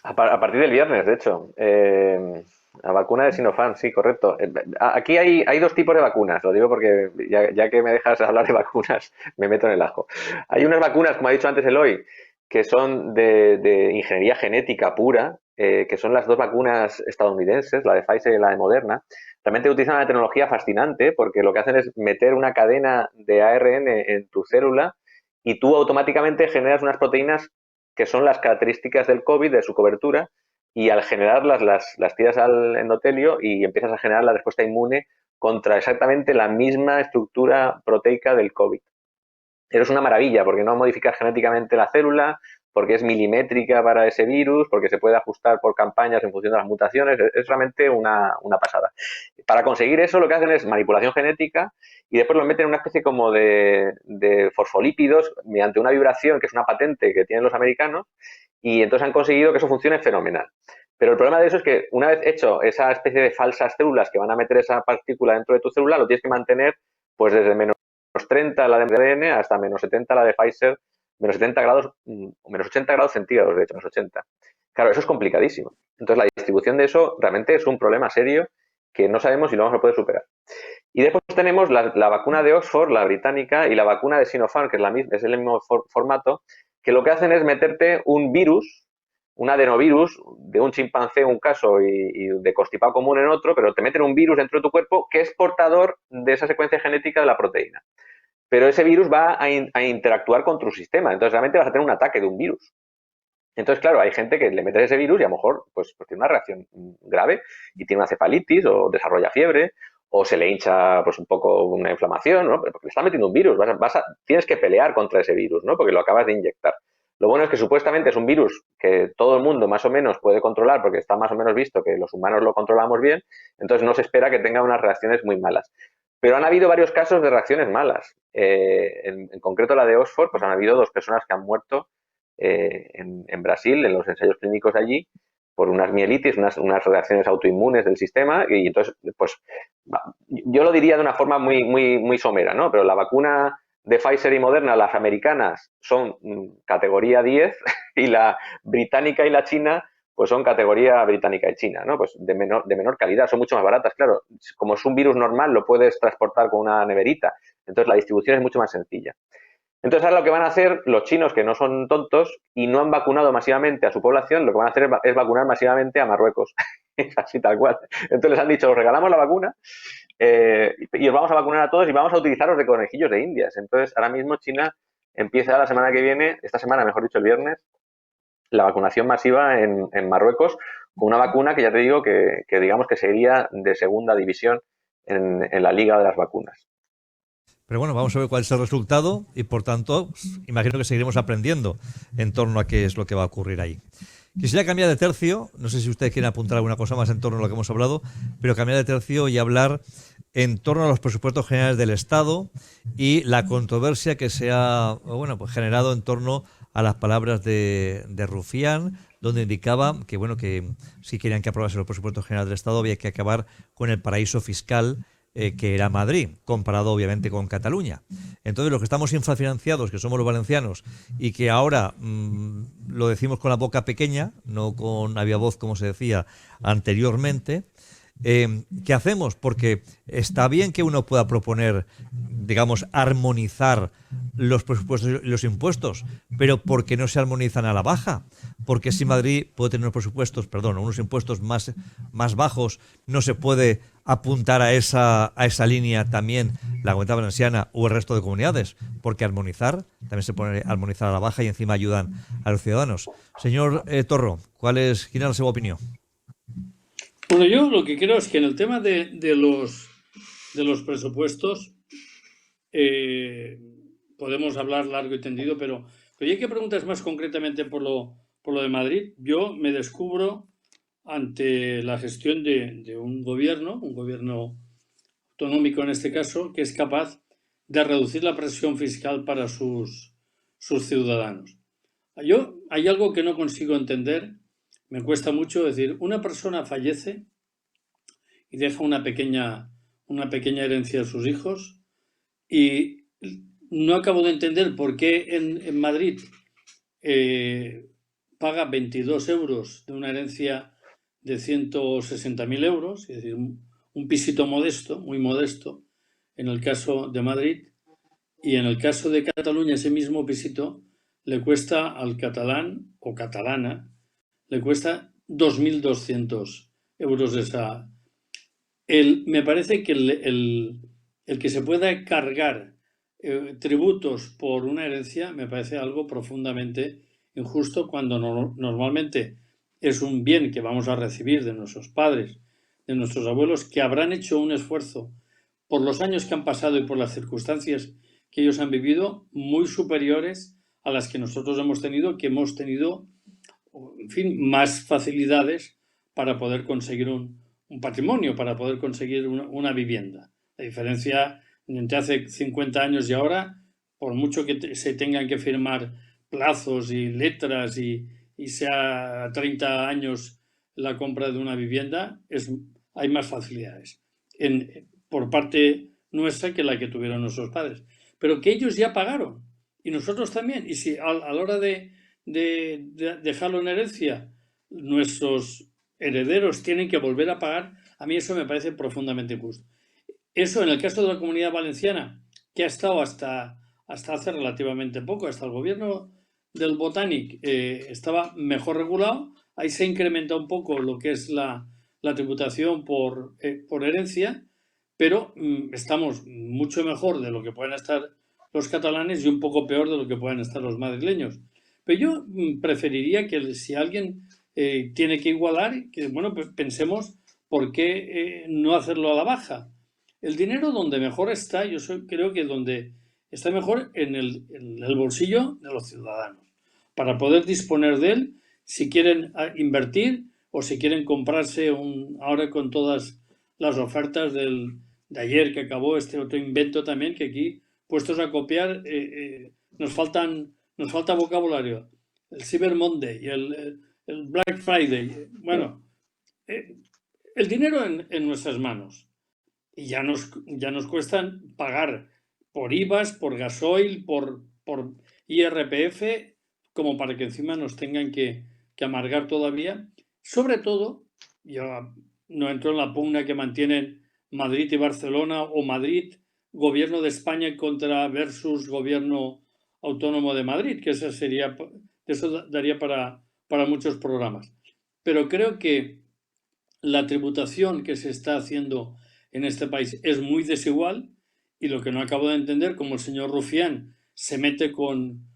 A partir del viernes, de hecho. La vacuna de Sinopharm, sí, correcto. Aquí hay dos tipos de vacunas, lo digo porque ya que me dejas hablar de vacunas, me meto en el ajo. Hay unas vacunas, como ha dicho antes Eloy, que son de ingeniería genética pura, que son las dos vacunas estadounidenses, la de Pfizer y la de Moderna. Realmente utilizan una tecnología fascinante porque lo que hacen es meter una cadena de ARN en tu célula y tú automáticamente generas unas proteínas que son las características del COVID, de su cobertura, y al generarlas las tiras al endotelio y empiezas a generar la respuesta inmune contra exactamente la misma estructura proteica del COVID. Eso es una maravilla porque no modificas genéticamente la célula, porque es milimétrica para ese virus, porque se puede ajustar por campañas en función de las mutaciones. Es realmente una pasada. Para conseguir eso lo que hacen es manipulación genética y después lo meten en una especie como de fosfolípidos mediante una vibración, que es una patente que tienen los americanos, y entonces han conseguido que eso funcione fenomenal. Pero el problema de eso es que una vez hecho esa especie de falsas células que van a meter esa partícula dentro de tu célula, lo tienes que mantener pues desde menos 30 la de ADN hasta menos 70 la de Pfizer, menos 70 grados, menos 80 grados centígrados, de hecho, menos 80. Claro, eso es complicadísimo. Entonces, la distribución de eso realmente es un problema serio que no sabemos si lo vamos a poder superar. Y después tenemos la vacuna de Oxford, la británica, y la vacuna de Sinopharm, que es el mismo formato, que lo que hacen es meterte un virus, un adenovirus, de un chimpancé en un caso y de constipado común en otro, pero te meten un virus dentro de tu cuerpo que es portador de esa secuencia genética de la proteína. Pero ese virus va a interactuar con tu sistema, entonces realmente vas a tener un ataque de un virus. Entonces, claro, hay gente que le metes ese virus y a lo mejor pues tiene una reacción grave y tiene una cefalitis o desarrolla fiebre o se le hincha pues un poco una inflamación, ¿no? Porque le está metiendo un virus, tienes que pelear contra ese virus, ¿no? Porque lo acabas de inyectar. Lo bueno es que supuestamente es un virus que todo el mundo más o menos puede controlar porque está más o menos visto que los humanos lo controlamos bien, entonces no se espera que tenga unas reacciones muy malas. Pero han habido varios casos de reacciones malas. En concreto la de Oxford, pues han habido 2 personas que han muerto en Brasil, en los ensayos clínicos de allí, por unas mielitis, unas reacciones autoinmunes del sistema, y entonces, pues, yo lo diría de una forma muy somera, ¿no? Pero la vacuna de Pfizer y Moderna, las americanas, son categoría 10 y la británica y la china pues son categoría británica y china, ¿no? Pues de menor calidad, son mucho más baratas, claro. Como es un virus normal, lo puedes transportar con una neverita. Entonces la distribución es mucho más sencilla. Entonces ahora lo que van a hacer los chinos, que no son tontos y no han vacunado masivamente a su población, lo que van a hacer es vacunar masivamente a Marruecos. Es así tal cual. Entonces les han dicho, os regalamos la vacuna y os vamos a vacunar a todos y vamos a utilizaros de conejillos de indias. Entonces ahora mismo China empieza la semana que viene, esta semana mejor dicho el viernes, la vacunación masiva en Marruecos con una vacuna que ya te digo que digamos que sería de segunda división en la liga de las vacunas. Pero bueno, vamos a ver cuál es el resultado y por tanto imagino que seguiremos aprendiendo en torno a qué es lo que va a ocurrir ahí. Quisiera cambiar de tercio, no sé si ustedes quieren apuntar alguna cosa más en torno a lo que hemos hablado, pero cambiar de tercio y hablar en torno a los presupuestos generales del Estado y la controversia que se ha pues generado en torno a las palabras de Rufián, donde indicaba que si querían que aprobase los presupuestos generales del Estado había que acabar con el paraíso fiscal que era Madrid, comparado obviamente con Cataluña. Entonces los que estamos infrafinanciados, que somos los valencianos, y que ahora lo decimos con la boca pequeña, no con a viva voz como se decía anteriormente, ¿Qué hacemos? Porque está bien que uno pueda proponer, digamos, armonizar los presupuestos y los impuestos, pero ¿por qué no se armonizan a la baja? Porque si Madrid puede tener unos impuestos más bajos, no se puede apuntar a esa línea también la Comunidad Valenciana o el resto de comunidades, porque armonizar, también se pone armonizar a la baja y encima ayudan a los ciudadanos. Señor Torro, ¿quién es la su opinión? Bueno, yo lo que creo es que en el tema de los presupuestos podemos hablar largo y tendido, pero ya que preguntas más concretamente por lo de Madrid, yo me descubro ante la gestión de un gobierno autonómico en este caso, que es capaz de reducir la presión fiscal para sus ciudadanos. Hay algo que no consigo entender, me cuesta mucho decir, una persona fallece y deja una pequeña herencia a sus hijos y no acabo de entender por qué en Madrid paga 22 euros de una herencia de 160.000 euros, es decir, un pisito modesto, muy modesto, en el caso de Madrid, y en el caso de Cataluña ese mismo pisito le cuesta al catalán o catalana, le cuesta 2.200 euros esa. Me parece que el que se pueda cargar tributos por una herencia me parece algo profundamente injusto cuando normalmente es un bien que vamos a recibir de nuestros padres, de nuestros abuelos, que habrán hecho un esfuerzo por los años que han pasado y por las circunstancias que ellos han vivido muy superiores a las que nosotros hemos tenido, que hemos tenido, en fin, más facilidades para poder conseguir un patrimonio, para poder conseguir una vivienda. La diferencia entre hace 50 años y ahora, por mucho que se tengan que firmar plazos y letras y sea a 30 años la compra de una vivienda, hay más facilidades por parte nuestra que la que tuvieron nuestros padres. Pero que ellos ya pagaron y nosotros también. Y si a la hora de dejarlo en herencia, nuestros herederos tienen que volver a pagar, a mí eso me parece profundamente injusto. Eso en el caso de la Comunidad Valenciana, que ha estado hasta hace relativamente poco, hasta el gobierno del Botànic estaba mejor regulado, ahí se incrementa un poco lo que es la tributación por herencia, pero estamos mucho mejor de lo que pueden estar los catalanes y un poco peor de lo que pueden estar los madrileños. Pero yo preferiría que si alguien tiene que igualar, que bueno, pues pensemos por qué no hacerlo a la baja. El dinero donde mejor está, creo que donde está mejor en el bolsillo de los ciudadanos, para poder disponer de él si quieren invertir o si quieren comprarse ahora con todas las ofertas de ayer que acabó este otro invento también, que aquí, puestos a copiar, nos falta vocabulario. El Cyber Monday y el Black Friday. Bueno, el dinero en nuestras manos. Y ya nos cuestan pagar por IVAs, por gasoil, por IRPF, como para que encima nos tengan que amargar todavía. Sobre todo, yo no entro en la pugna que mantienen Madrid y Barcelona, o Madrid, gobierno de España versus gobierno autónomo de Madrid, que eso daría para muchos programas. Pero creo que la tributación que se está haciendo en este país es muy desigual, y lo que no acabo de entender, como el señor Rufián se mete con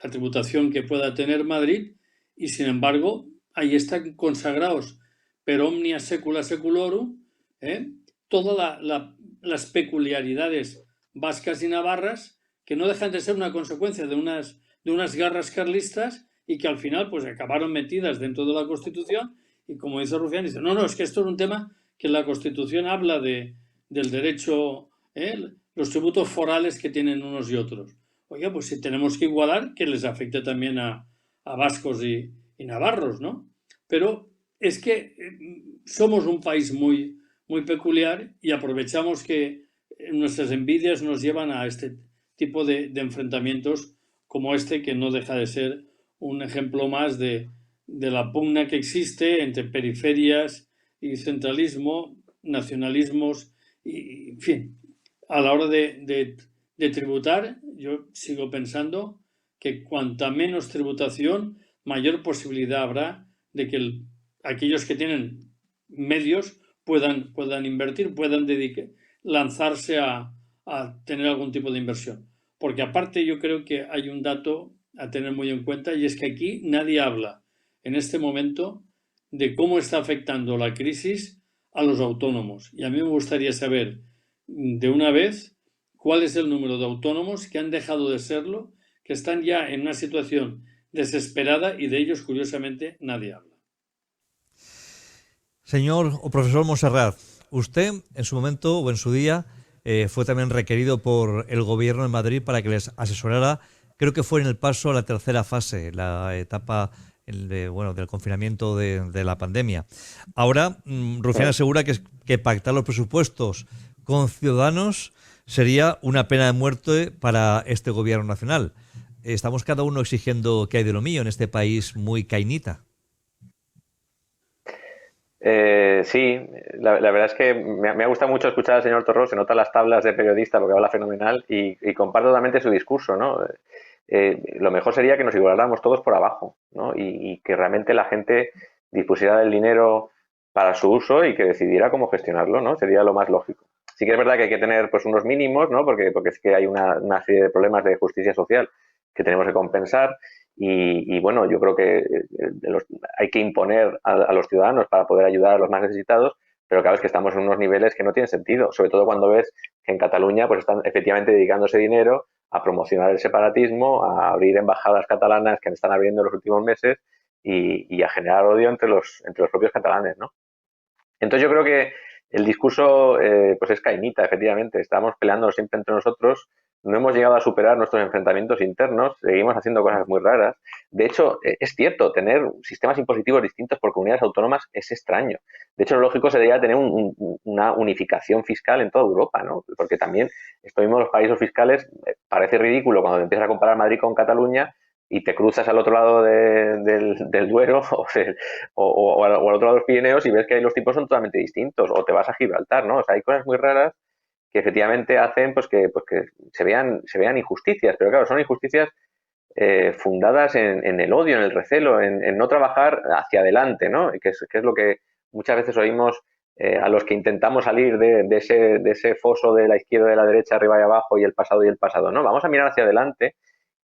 la tributación que pueda tener Madrid, y sin embargo ahí están consagrados per omnia secula seculorum todas las peculiaridades vascas y navarras, que no dejan de ser una consecuencia de unas garras carlistas, y que al final pues acabaron metidas dentro de la Constitución. Y como dice Rufián, dice, no, es que esto es un tema que la Constitución habla del derecho, los tributos forales que tienen unos y otros. Oiga, pues si tenemos que igualar, que les afecte también a vascos y navarros, ¿no? Pero es que somos un país muy, muy peculiar, y aprovechamos que nuestras envidias nos llevan a este tipo de enfrentamientos como este, que no deja de ser un ejemplo más de la pugna que existe entre periferias y centralismo, nacionalismos, y, en fin, a la hora de tributar, yo sigo pensando que cuanta menos tributación, mayor posibilidad habrá de que aquellos que tienen medios puedan invertir, puedan lanzarse a tener algún tipo de inversión. Porque aparte yo creo que hay un dato a tener muy en cuenta, y es que aquí nadie habla en este momento de cómo está afectando la crisis a los autónomos. Y a mí me gustaría saber de una vez cuál es el número de autónomos que han dejado de serlo, que están ya en una situación desesperada, y de ellos, curiosamente, nadie habla. Señor o profesor Montserrat, usted en su momento o en su día fue también requerido por el gobierno de Madrid para que les asesorara, creo que fue en el paso a la tercera fase, la etapa del confinamiento de la pandemia. Ahora, Rufián asegura que pactar los presupuestos con Ciudadanos sería una pena de muerte para este gobierno nacional. Estamos cada uno exigiendo que hay de lo mío en este país muy cainita. Sí, la verdad es que me ha gustado mucho escuchar al señor Torró, se notan las tablas de periodista porque habla fenomenal y comparto totalmente su discurso, ¿no? Lo mejor sería que nos igualáramos todos por abajo, ¿no? Y que realmente la gente dispusiera del dinero para su uso y que decidiera cómo gestionarlo, ¿no? Sería lo más lógico. Sí que es verdad que hay que tener pues unos mínimos, ¿no? Porque es que hay una serie de problemas de justicia social que tenemos que compensar. Y bueno, yo creo que hay que imponer a los ciudadanos para poder ayudar a los más necesitados, pero claro, es que estamos en unos niveles que no tienen sentido, sobre todo cuando ves que en Cataluña pues están efectivamente dedicándose dinero a promocionar el separatismo, a abrir embajadas catalanas que están abriendo en los últimos meses y a generar odio entre los propios catalanes, ¿no? Entonces yo creo que el discurso pues es caimita, efectivamente, estamos peleando siempre entre nosotros. No hemos llegado a superar nuestros enfrentamientos internos, seguimos haciendo cosas muy raras. De hecho, es cierto, tener sistemas impositivos distintos por comunidades autónomas es extraño. De hecho, lo lógico sería tener una unificación fiscal en toda Europa, ¿no? Porque también estos mismos paraísos fiscales, parece ridículo cuando empiezas a comparar Madrid con Cataluña y te cruzas al otro lado del Duero o al otro lado de los Pirineos y ves que ahí los tipos son totalmente distintos, o te vas a Gibraltar, ¿no? O sea, hay cosas muy raras que efectivamente hacen pues que se vean injusticias, pero claro, son injusticias fundadas en el odio, en el recelo, en no trabajar hacia adelante, ¿no? Que es lo que muchas veces oímos a los que intentamos salir de ese foso de la izquierda, de la derecha, arriba y abajo, y el pasado, ¿no? Vamos a mirar hacia adelante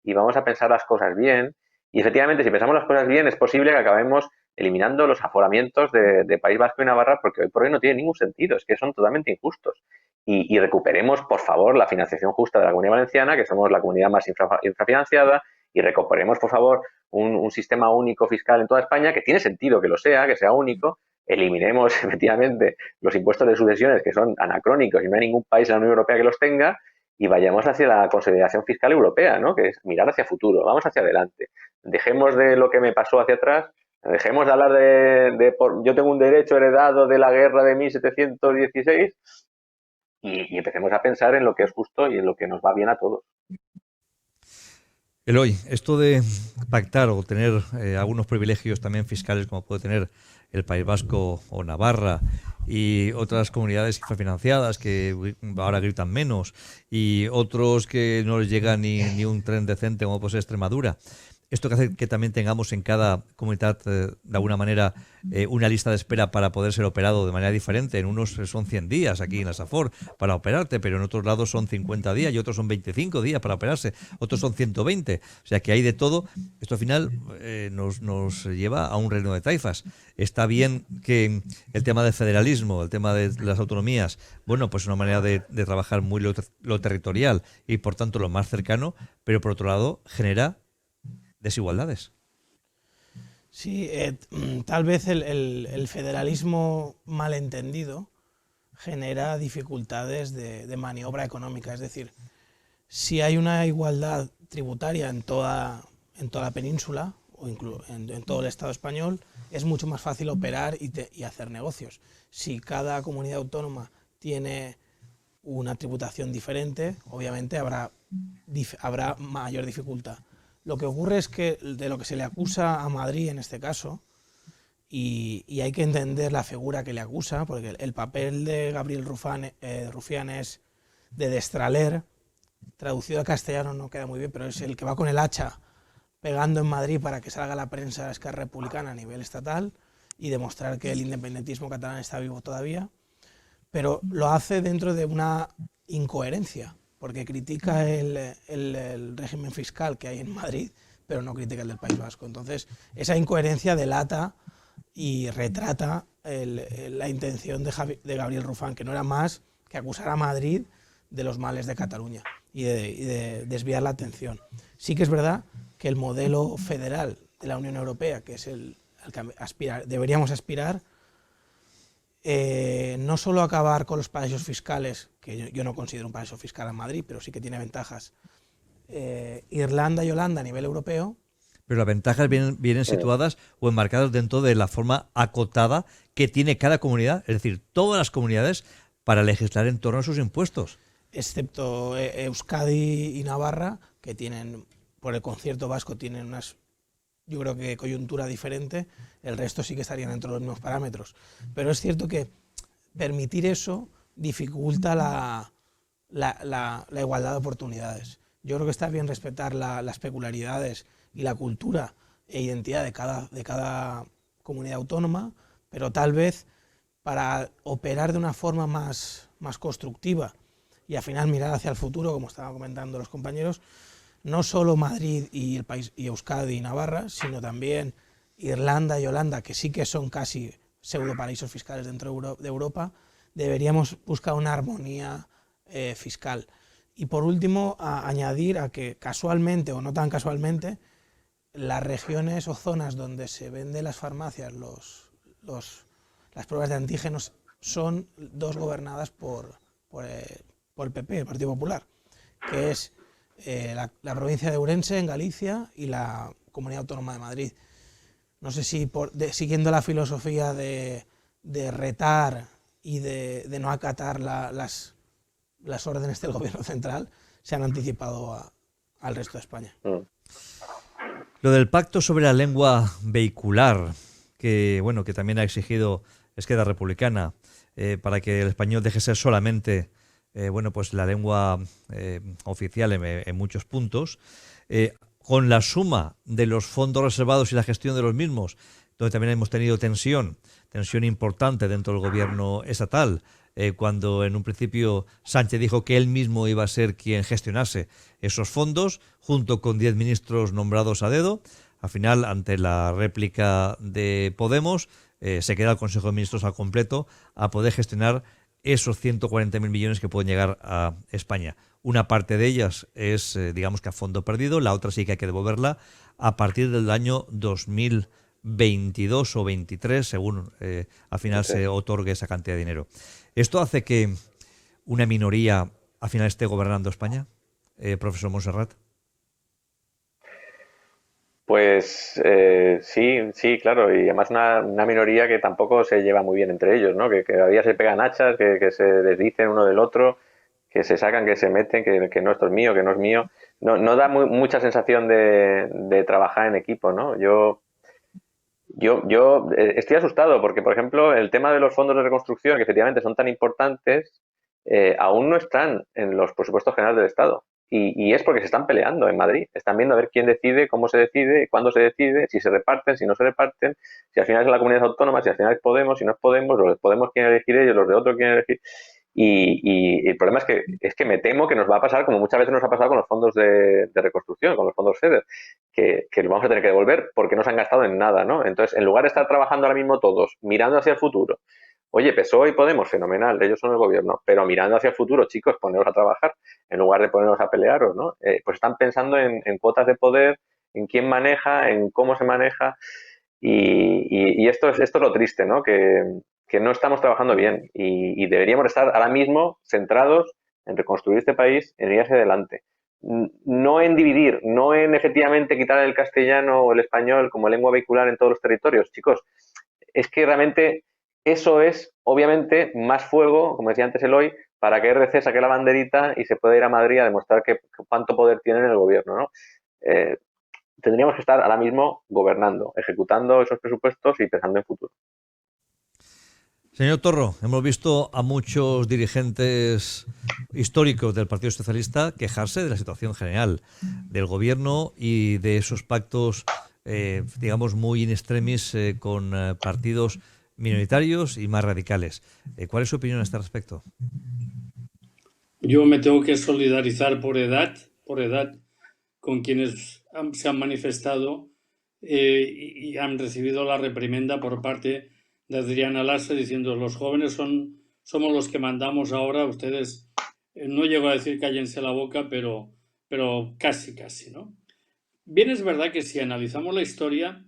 y vamos a pensar las cosas bien, y efectivamente si pensamos las cosas bien es posible que acabemos eliminando los aforamientos de País Vasco y Navarra, porque hoy por hoy no tiene ningún sentido, es que son totalmente injustos. Y recuperemos, por favor, la financiación justa de la Comunidad Valenciana, que somos la comunidad más infrafinanciada, y recuperemos, por favor, un sistema único fiscal en toda España, que tiene sentido que sea único. Eliminemos, efectivamente, los impuestos de sucesiones, que son anacrónicos y no hay ningún país en la Unión Europea que los tenga, y vayamos hacia la consolidación fiscal europea, ¿no? Que es mirar hacia futuro, vamos hacia adelante. Dejemos de lo que me pasó hacia atrás, dejemos de hablar yo tengo un derecho heredado de la guerra de 1716, y empecemos a pensar en lo que es justo y en lo que nos va bien a todos. Eloy, esto de pactar o tener algunos privilegios también fiscales, como puede tener el País Vasco o Navarra y otras comunidades infrafinanciadas que ahora gritan menos, y otros que no les llega ni un tren decente, como puede ser Extremadura. Esto que hace que también tengamos en cada comunidad, de alguna manera, una lista de espera para poder ser operado de manera diferente. En unos son 100 días aquí en la SAFOR para operarte, pero en otros lados son 50 días y otros son 25 días para operarse, otros son 120. O sea que hay de todo. Esto al final nos lleva a un reino de taifas. Está bien que el tema del federalismo, el tema de las autonomías, bueno, pues una manera de trabajar muy lo territorial y por tanto lo más cercano, pero por otro lado genera desigualdades. Sí, tal vez el federalismo malentendido genera dificultades de maniobra económica. Es decir, si hay una igualdad tributaria en toda la península o incluso en todo el Estado español, es mucho más fácil operar y hacer negocios. Si cada comunidad autónoma tiene una tributación diferente, obviamente habrá mayor dificultad. Lo que ocurre es que de lo que se le acusa a Madrid en este caso y hay que entender la figura que le acusa, porque el papel de Gabriel Rufián es de destraler, traducido al castellano no queda muy bien, pero es el que va con el hacha pegando en Madrid para que salga la prensa Esquerra Republicana a nivel estatal y demostrar que el independentismo catalán está vivo todavía, pero lo hace dentro de una incoherencia, porque critica el régimen fiscal que hay en Madrid, pero no critica el del País Vasco. Entonces, esa incoherencia delata y retrata la intención de Gabriel Rufián, que no era más que acusar a Madrid de los males de Cataluña y de desviar la atención. Sí que es verdad que el modelo federal de la Unión Europea, que es el que deberíamos aspirar, no solo acabar con los paraísos fiscales, que yo no considero un paraíso fiscal en Madrid, pero sí que tiene ventajas, Irlanda y Holanda a nivel europeo. Pero las ventajas vienen situadas o enmarcadas dentro de la forma acotada que tiene cada comunidad, es decir, todas las comunidades, para legislar en torno a sus impuestos. Excepto Euskadi y Navarra, que tienen, por el concierto vasco, tienen unas, yo creo que coyuntura diferente, el resto sí que estarían dentro de los mismos parámetros. Pero es cierto que permitir eso dificulta la igualdad de oportunidades. Yo creo que está bien respetar las peculiaridades y la cultura e identidad de cada comunidad autónoma, pero tal vez para operar de una forma más constructiva y al final mirar hacia el futuro, como estaban comentando los compañeros, no solo Madrid y el país y Euskadi y Navarra, sino también Irlanda y Holanda, que sí que son casi pseudo paraísos fiscales dentro de Europa, deberíamos buscar una armonía fiscal. Y por último, añadir a que casualmente o no tan casualmente, las regiones o zonas donde se venden las farmacias, las pruebas de antígenos, son dos gobernadas por el PP, el Partido Popular, que es la provincia de Ourense, en Galicia, y la Comunidad Autónoma de Madrid. No sé si siguiendo la filosofía de retar y de no acatar las órdenes del gobierno central, se han anticipado al resto de España. Lo del pacto sobre la lengua vehicular, que también ha exigido Esquerra Republicana, para que el español deje ser solamente pues la lengua oficial en muchos puntos, con la suma de los fondos reservados y la gestión de los mismos, donde también hemos tenido tensión importante dentro del gobierno estatal, cuando en un principio Sánchez dijo que él mismo iba a ser quien gestionase esos fondos, junto con 10 ministros nombrados a dedo. Al final, ante la réplica de Podemos, se queda el Consejo de Ministros al completo a poder gestionar esos 140.000 millones que pueden llegar a España. Una parte de ellas es, digamos que a fondo perdido, la otra sí que hay que devolverla a partir del año 2022 o 23, según al final se otorgue esa cantidad de dinero. ¿Esto hace que una minoría al final esté gobernando España, profesor Montserrat? Pues sí, claro, y además una minoría que tampoco se lleva muy bien entre ellos, ¿no? Que cada día se pegan hachas, que se desdicen uno del otro, que se sacan, que se meten, que no, esto es mío, que no es mío. No da mucha sensación de trabajar en equipo, ¿no? Yo estoy asustado porque, por ejemplo, el tema de los fondos de reconstrucción, que efectivamente son tan importantes, aún no están en los presupuestos generales del Estado. Y es porque se están peleando en Madrid. Están viendo a ver quién decide, cómo se decide, cuándo se decide, si se reparten, si no se reparten, si al final es la comunidad autónoma, si al final es Podemos, si no es Podemos, los de Podemos quieren elegir ellos, los de otros quieren elegir. Y el problema es que me temo que nos va a pasar, como muchas veces nos ha pasado con los fondos de reconstrucción, con los fondos FEDER, que los vamos a tener que devolver porque no se han gastado en nada, ¿no? Entonces, en lugar de estar trabajando ahora mismo todos, mirando hacia el futuro, oye, PSOE y Podemos, fenomenal, ellos son el gobierno, pero mirando hacia el futuro, chicos, poneros a trabajar en lugar de poneros a pelearos, ¿no? Pues están pensando en cuotas de poder, en quién maneja, en cómo se maneja, y esto es lo triste, ¿no? Que no estamos trabajando bien y deberíamos estar ahora mismo centrados en reconstruir este país, en ir hacia adelante. No en dividir, no en efectivamente quitar el castellano o el español como lengua vehicular en todos los territorios, chicos. Es que realmente eso es, obviamente, más fuego, como decía antes Eloy, para que RC saque la banderita y se pueda ir a Madrid a demostrar cuánto poder tiene en el gobierno, ¿no? tendríamos que estar ahora mismo gobernando, ejecutando esos presupuestos y pensando en futuro. Señor Torro, hemos visto a muchos dirigentes históricos del Partido Socialista quejarse de la situación general del gobierno y de esos pactos, digamos, muy in extremis con partidos minoritarios y más radicales. ¿Cuál es su opinión a este respecto? Yo me tengo que solidarizar por edad con quienes se han manifestado y han recibido la reprimenda por parte de Adriana Lassa diciendo los jóvenes somos los que mandamos ahora, ustedes, no llego a decir cállense la boca, pero casi, ¿no? Bien es verdad que si analizamos la historia,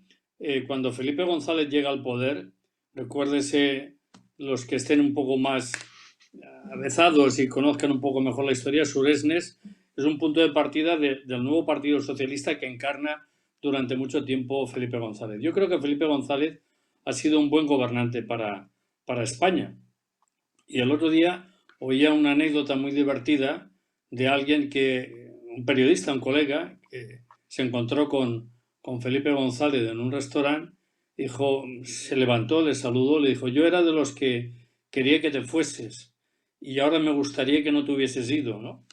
cuando Felipe González llega al poder, recuérdese los que estén un poco más avezados y conozcan un poco mejor la historia, Suresnes es un punto de partida del nuevo Partido Socialista que encarna durante mucho tiempo Felipe González. Yo creo que Felipe González ha sido un buen gobernante para España. Y el otro día oía una anécdota muy divertida de alguien un periodista, un colega, que se encontró con Felipe González en un restaurante, dijo, se levantó, le saludó, le dijo, yo era de los que quería que te fueses y ahora me gustaría que no te hubieses ido, ¿no?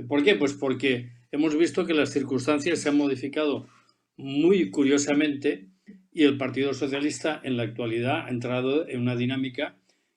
¿Por qué? Pues porque hemos visto que las circunstancias se han modificado muy curiosamente y el Partido Socialista en la actualidad ha entrado en una dinámica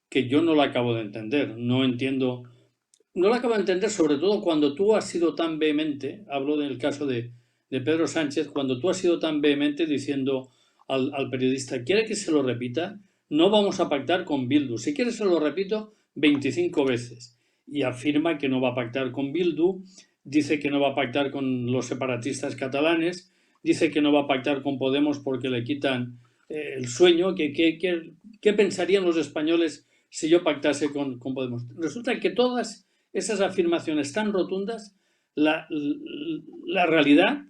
que yo no la acabo de entender. No la acabo de entender sobre todo cuando tú has sido tan vehemente, hablo del caso de Pedro Sánchez, cuando tú has sido tan vehemente diciendo al periodista, ¿quiere que se lo repita? No vamos a pactar con Bildu. Si quiere se lo repito 25 veces. Y afirma que no va a pactar con Bildu, dice que no va a pactar con los separatistas catalanes, dice que no va a pactar con Podemos porque le quitan el sueño. ¿Qué pensarían los españoles si yo pactase con Podemos? Resulta que todas esas afirmaciones tan rotundas, la realidad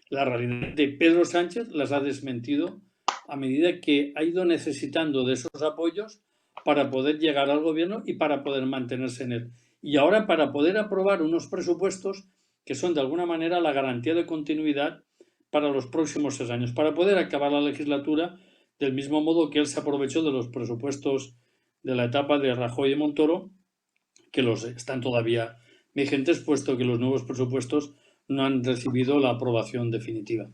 de Pedro Sánchez las ha desmentido a medida que ha ido necesitando de esos apoyos para poder llegar al gobierno y para poder mantenerse en él. Y ahora para poder aprobar unos presupuestos que son de alguna manera la garantía de continuidad para los próximos 6 años, para poder acabar la legislatura del mismo modo que él se aprovechó de los presupuestos de la etapa de Rajoy y Montoro, que los están todavía vigentes, puesto que los nuevos presupuestos no han recibido la aprobación definitiva.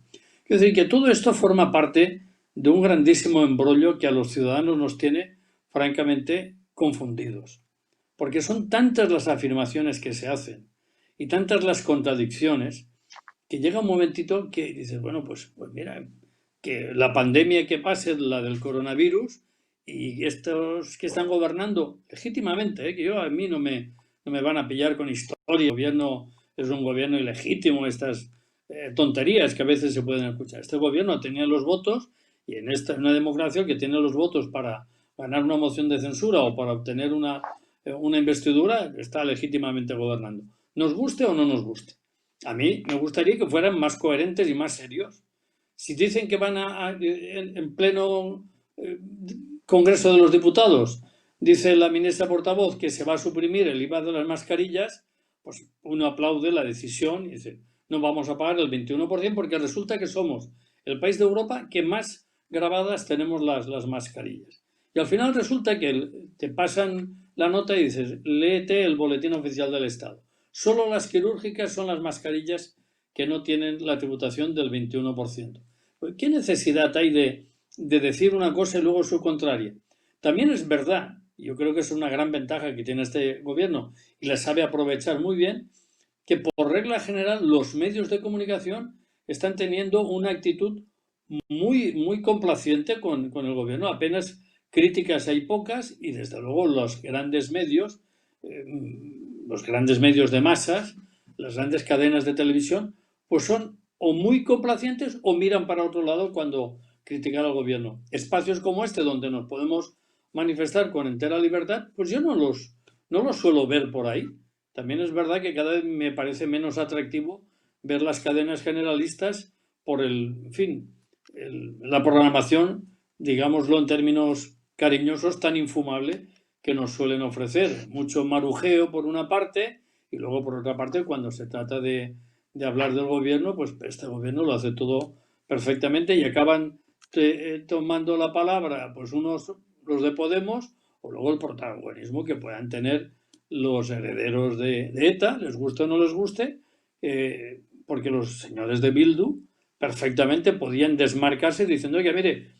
Quiero decir que todo esto forma parte de un grandísimo embrollo que a los ciudadanos nos tiene francamente confundidos, porque son tantas las afirmaciones que se hacen y tantas las contradicciones que llega un momentito que dices, bueno, pues mira, que la pandemia que pase es la del coronavirus y estos que están gobernando legítimamente, que a mí no me van a pillar con historia, el gobierno es un gobierno ilegítimo, estas tonterías que a veces se pueden escuchar. Este gobierno tenía los votos y en una democracia que tiene los votos para ganar una moción de censura o para obtener una investidura, está legítimamente gobernando. Nos guste o no nos guste. A mí me gustaría que fueran más coherentes y más serios. Si dicen que van en pleno Congreso de los Diputados, dice la ministra portavoz que se va a suprimir el IVA de las mascarillas, pues uno aplaude la decisión y dice, no vamos a pagar el 21% porque resulta que somos el país de Europa que más grabadas tenemos las mascarillas. Y al final resulta que te pasan la nota y dices, léete el boletín oficial del Estado. Solo las quirúrgicas son las mascarillas que no tienen la tributación del 21%. ¿Qué necesidad hay de decir una cosa y luego su contraria? También es verdad, yo creo que es una gran ventaja que tiene este gobierno y la sabe aprovechar muy bien, que por regla general los medios de comunicación están teniendo una actitud muy, muy complaciente con el gobierno. Apenas críticas hay pocas y desde luego los grandes medios de masas, las grandes cadenas de televisión, pues son o muy complacientes o miran para otro lado cuando critican al gobierno. Espacios como este donde nos podemos manifestar con entera libertad, pues yo no los suelo ver por ahí. También es verdad que cada vez me parece menos atractivo ver las cadenas generalistas por la programación, digámoslo en términos cariñosos, tan infumable que nos suelen ofrecer. Mucho marujeo por una parte y luego por otra parte cuando se trata de de hablar del gobierno, pues este gobierno lo hace todo perfectamente y acaban tomando la palabra pues los de Podemos o luego el protagonismo que puedan tener los herederos de ETA, les guste o no les guste, porque los señores de Bildu perfectamente podían desmarcarse diciendo, oye, mire,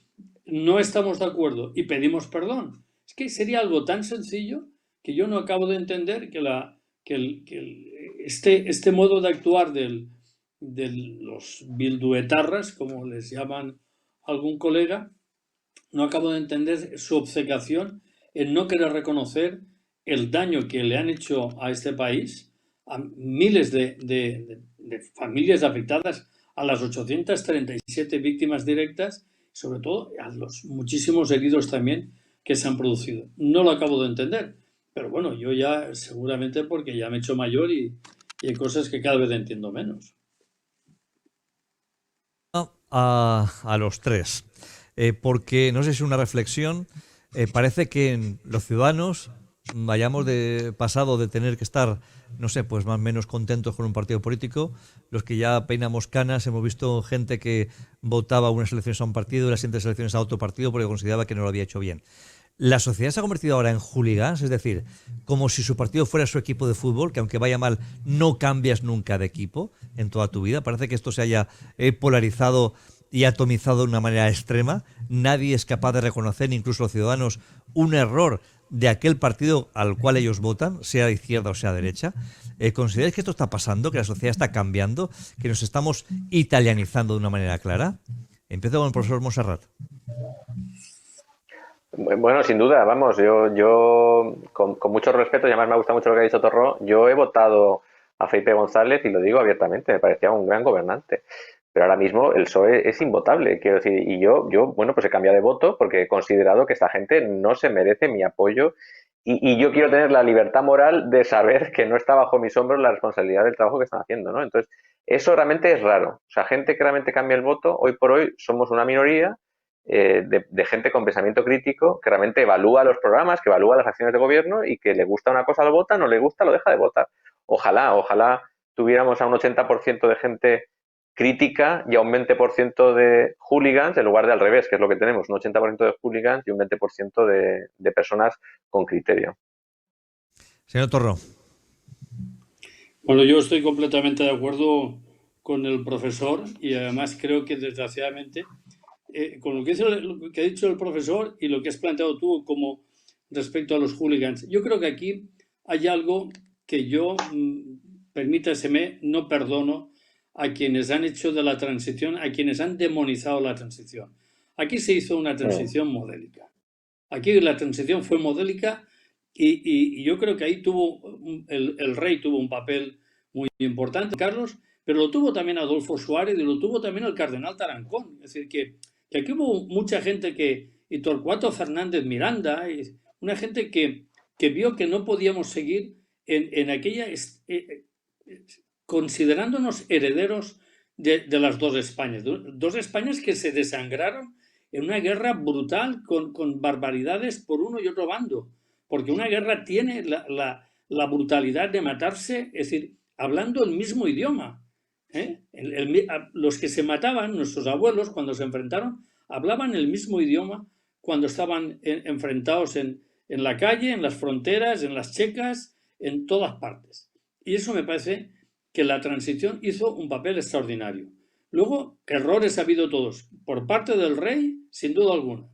no estamos de acuerdo y pedimos perdón. Es que sería algo tan sencillo que yo no acabo de entender este modo de actuar de los bilduetarras, como les llaman algún colega, no acabo de entender su obcecación en no querer reconocer el daño que le han hecho a este país, a miles de familias afectadas, a las 837 víctimas directas, sobre todo a los muchísimos heridos también que se han producido. No lo acabo de entender, pero bueno, yo ya seguramente porque ya me he hecho mayor y hay cosas que cada vez entiendo menos. A los tres, porque no sé si es una reflexión, parece que los ciudadanos vayamos de pasado de tener que estar, no sé, pues más o menos contentos con un partido político, los que ya peinamos canas, hemos visto gente que votaba unas elecciones a un partido y las siguientes elecciones a otro partido porque consideraba que no lo había hecho bien. La sociedad se ha convertido ahora en hooligans, es decir, como si su partido fuera su equipo de fútbol, que aunque vaya mal, no cambias nunca de equipo en toda tu vida. Parece que esto se haya polarizado y atomizado de una manera extrema. Nadie es capaz de reconocer, incluso los ciudadanos, un error de aquel partido al cual ellos votan, sea de izquierda o sea de derecha. ¿Consideráis que esto está pasando, que la sociedad está cambiando, que nos estamos italianizando de una manera clara? Empiezo con el profesor Moserrat. Bueno, sin duda, vamos, yo con mucho respeto, y además me gusta mucho lo que ha dicho Torró, yo he votado a Felipe González y lo digo abiertamente, me parecía un gran gobernante. Pero ahora mismo el PSOE es invotable, quiero decir, y bueno, pues he cambiado de voto porque he considerado que esta gente no se merece mi apoyo y yo quiero tener la libertad moral de saber que no está bajo mis hombros la responsabilidad del trabajo que están haciendo, ¿no? Entonces, eso realmente es raro. O sea, gente que realmente cambia el voto, hoy por hoy somos una minoría de gente con pensamiento crítico que realmente evalúa los programas, que evalúa las acciones de gobierno y que le gusta una cosa lo vota, no le gusta lo deja de votar. Ojalá tuviéramos a un 80% de gente crítica y a un 20% de hooligans en lugar de al revés, que es lo que tenemos, un 80% de hooligans y un 20% de personas con criterio. Señor Torró. Bueno, yo estoy completamente de acuerdo con el profesor y además creo que desgraciadamente con lo que ha dicho el profesor y lo que has planteado tú como respecto a los hooligans, yo creo que aquí hay algo que yo, permítaseme, no perdono a quienes han hecho de la transición, a quienes han demonizado la transición. Aquí se hizo una transición modélica. Aquí la transición fue modélica y yo creo que ahí el rey tuvo un papel muy importante, Carlos, pero lo tuvo también Adolfo Suárez y lo tuvo también el cardenal Tarancón. Es decir, que aquí hubo mucha gente y Torcuato Fernández Miranda, una gente que vio que no podíamos seguir en aquella, considerándonos herederos de las dos Españas. Dos Españas que se desangraron en una guerra brutal con barbaridades por uno y otro bando. Porque una guerra tiene la brutalidad de matarse, es decir, hablando el mismo idioma. Los que se mataban, nuestros abuelos, cuando se enfrentaron, hablaban el mismo idioma cuando estaban enfrentados en la calle, en las fronteras, en las checas, en todas partes. Y eso me parece que la transición hizo un papel extraordinario. Luego, errores ha habido todos, por parte del rey, sin duda alguna,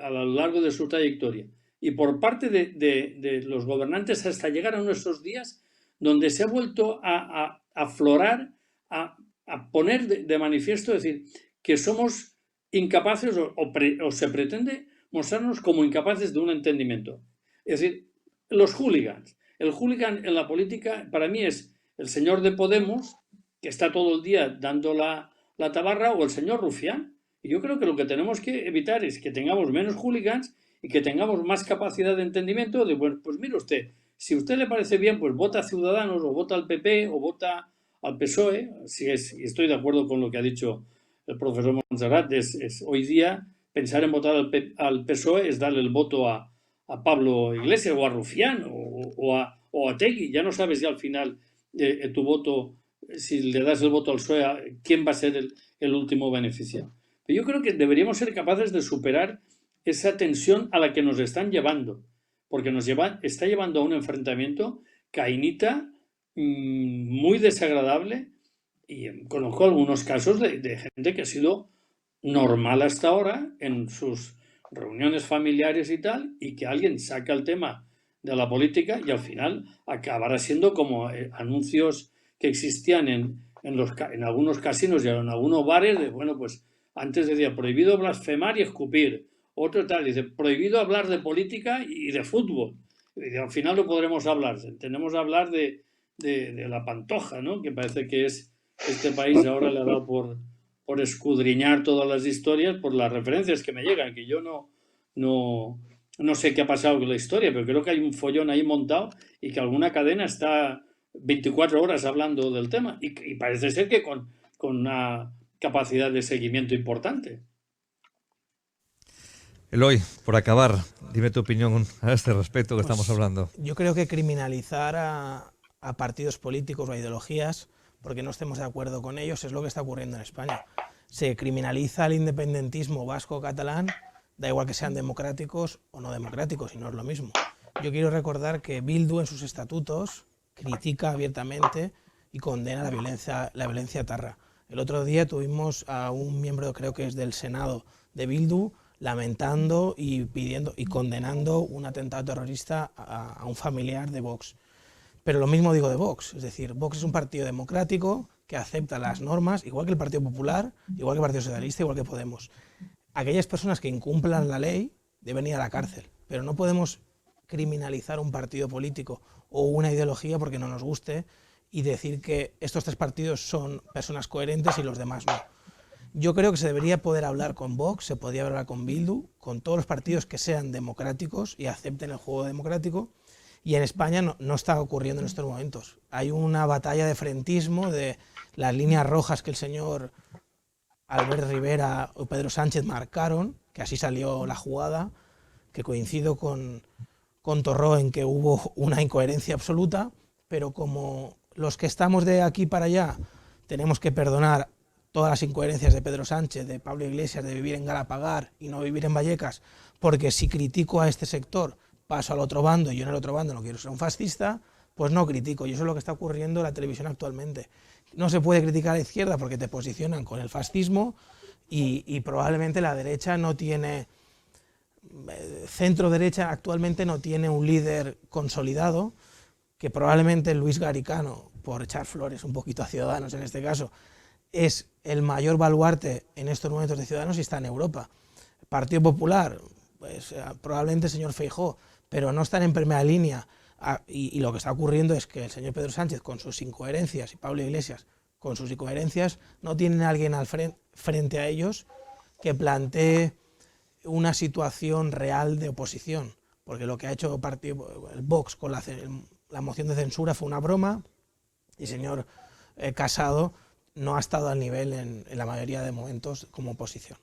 a lo largo de su trayectoria, y por parte de los gobernantes hasta llegar a nuestros días, donde se ha vuelto a aflorar, a poner de manifiesto, es decir, que somos incapaces o se pretende mostrarnos como incapaces de un entendimiento. Es decir, los hooligans. El hooligan en la política para mí es el señor de Podemos, que está todo el día dando la tabarra, o el señor Rufián. Y yo creo que lo que tenemos que evitar es que tengamos menos hooligans y que tengamos más capacidad de entendimiento de, bueno, pues mire usted, si a usted le parece bien, pues vota a Ciudadanos o vota al PP o vota al PSOE, y estoy de acuerdo con lo que ha dicho el profesor Montserrat, hoy día pensar en votar al PSOE es darle el voto a Pablo Iglesias o a Rufián o a Tegui. Ya no sabes ya al final tu voto si le das el voto al PSOE, ¿quién va a ser el último beneficiado? Pero yo creo que deberíamos ser capaces de superar esa tensión a la que nos están llevando, porque está llevando a un enfrentamiento cainita, muy desagradable, y conozco algunos casos de gente que ha sido normal hasta ahora en sus reuniones familiares y tal, y que alguien saca el tema de la política y al final acabará siendo como anuncios que existían en algunos casinos y en algunos bares de, bueno, pues antes decía prohibido blasfemar y escupir, otro tal, dice prohibido hablar de política y de fútbol. Y al final no podremos hablar, tenemos que hablar de la pantoja, ¿no? Que parece que es este país ahora le ha dado por escudriñar todas las historias por las referencias que me llegan, que yo no sé qué ha pasado con la historia, pero creo que hay un follón ahí montado y que alguna cadena está 24 horas hablando del tema y parece ser que con una capacidad de seguimiento importante. Eloy, por acabar, dime tu opinión a este respecto que estamos hablando. Yo creo que criminalizar a partidos políticos o a ideologías porque no estemos de acuerdo con ellos es lo que está ocurriendo en España. Se criminaliza el independentismo vasco-catalán, da igual que sean democráticos o no democráticos, y no es lo mismo. Yo quiero recordar que Bildu en sus estatutos critica abiertamente y condena la violencia etarra. El otro día tuvimos a un miembro, creo que es del Senado de Bildu, lamentando y pidiendo y condenando un atentado terrorista a un familiar de Vox. Pero lo mismo digo de Vox, es decir, Vox es un partido democrático que acepta las normas, igual que el Partido Popular, igual que el Partido Socialista, igual que Podemos. Aquellas personas que incumplan la ley deben ir a la cárcel, pero no podemos criminalizar un partido político o una ideología porque no nos guste y decir que estos tres partidos son personas coherentes y los demás no. Yo creo que se debería poder hablar con Vox, se podría hablar con Bildu, con todos los partidos que sean democráticos y acepten el juego democrático. Y en España no está ocurriendo en estos momentos. Hay una batalla de frentismo, de las líneas rojas que el señor Albert Rivera o Pedro Sánchez marcaron, que así salió la jugada, que coincido con Torró en que hubo una incoherencia absoluta, pero como los que estamos de aquí para allá tenemos que perdonar todas las incoherencias de Pedro Sánchez, de Pablo Iglesias, de vivir en Galapagar y no vivir en Vallecas, porque si critico a este sector paso al otro bando y yo en el otro bando no quiero ser un fascista, pues no critico. Y eso es lo que está ocurriendo en la televisión actualmente. No se puede criticar a la izquierda porque te posicionan con el fascismo y probablemente la derecha no tiene, centro derecha actualmente no tiene un líder consolidado, que probablemente Luis Garicano, por echar flores un poquito a Ciudadanos en este caso, es el mayor baluarte en estos momentos de Ciudadanos y está en Europa. Partido Popular, pues probablemente el señor Feijóo, pero no están en primera línea y lo que está ocurriendo es que el señor Pedro Sánchez con sus incoherencias y Pablo Iglesias con sus incoherencias no tienen a alguien frente a ellos que plantee una situación real de oposición, porque lo que ha hecho el Vox con la moción de censura fue una broma y el señor Casado no ha estado al nivel en la mayoría de momentos como oposición.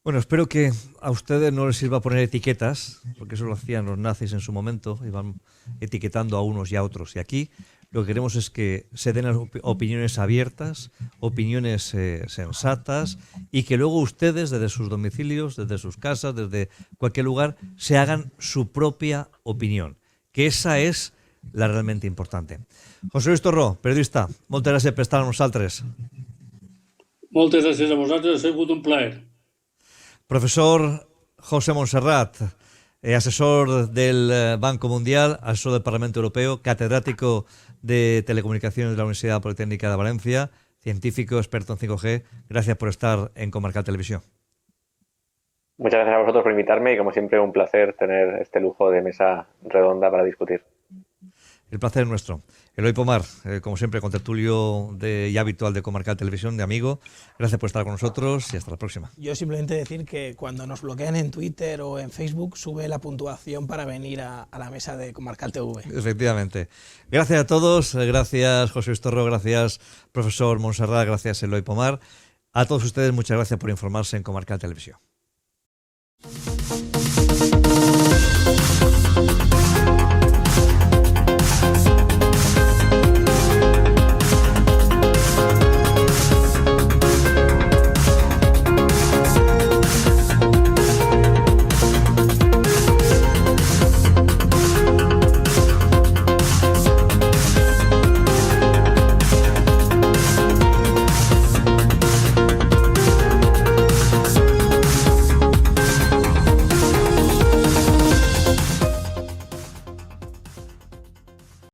Bueno, espero que a ustedes no les sirva poner etiquetas, porque eso lo hacían los nazis en su momento, iban etiquetando a unos y a otros. Y aquí lo que queremos es que se den opiniones abiertas, opiniones sensatas, y que luego ustedes, desde sus domicilios, desde sus casas, desde cualquier lugar, se hagan su propia opinión, que esa es la realmente importante. José Luis Torró, periodista, moltes gràcies per estar amb nosaltres. Moltes gràcies a vosaltres, ha sigut un plaer. Profesor José Montserrat, asesor del Banco Mundial, asesor del Parlamento Europeo, catedrático de Telecomunicaciones de la Universidad Politécnica de Valencia, científico, experto en 5G. Gracias por estar en Comarcal Televisión. Muchas gracias a vosotros por invitarme y, como siempre, un placer tener este lujo de mesa redonda para discutir. El placer es nuestro. Eloy Pomar, como siempre, contertulio ya habitual de Comarcal Televisión, de amigo. Gracias por estar con nosotros y hasta la próxima. Yo simplemente decir que cuando nos bloquean en Twitter o en Facebook, sube la puntuación para venir a la mesa de Comarcal TV. Efectivamente. Gracias a todos. Gracias, José Luis Torró. Gracias, profesor Montserrat. Gracias, Eloy Pomar. A todos ustedes, muchas gracias por informarse en Comarcal Televisión.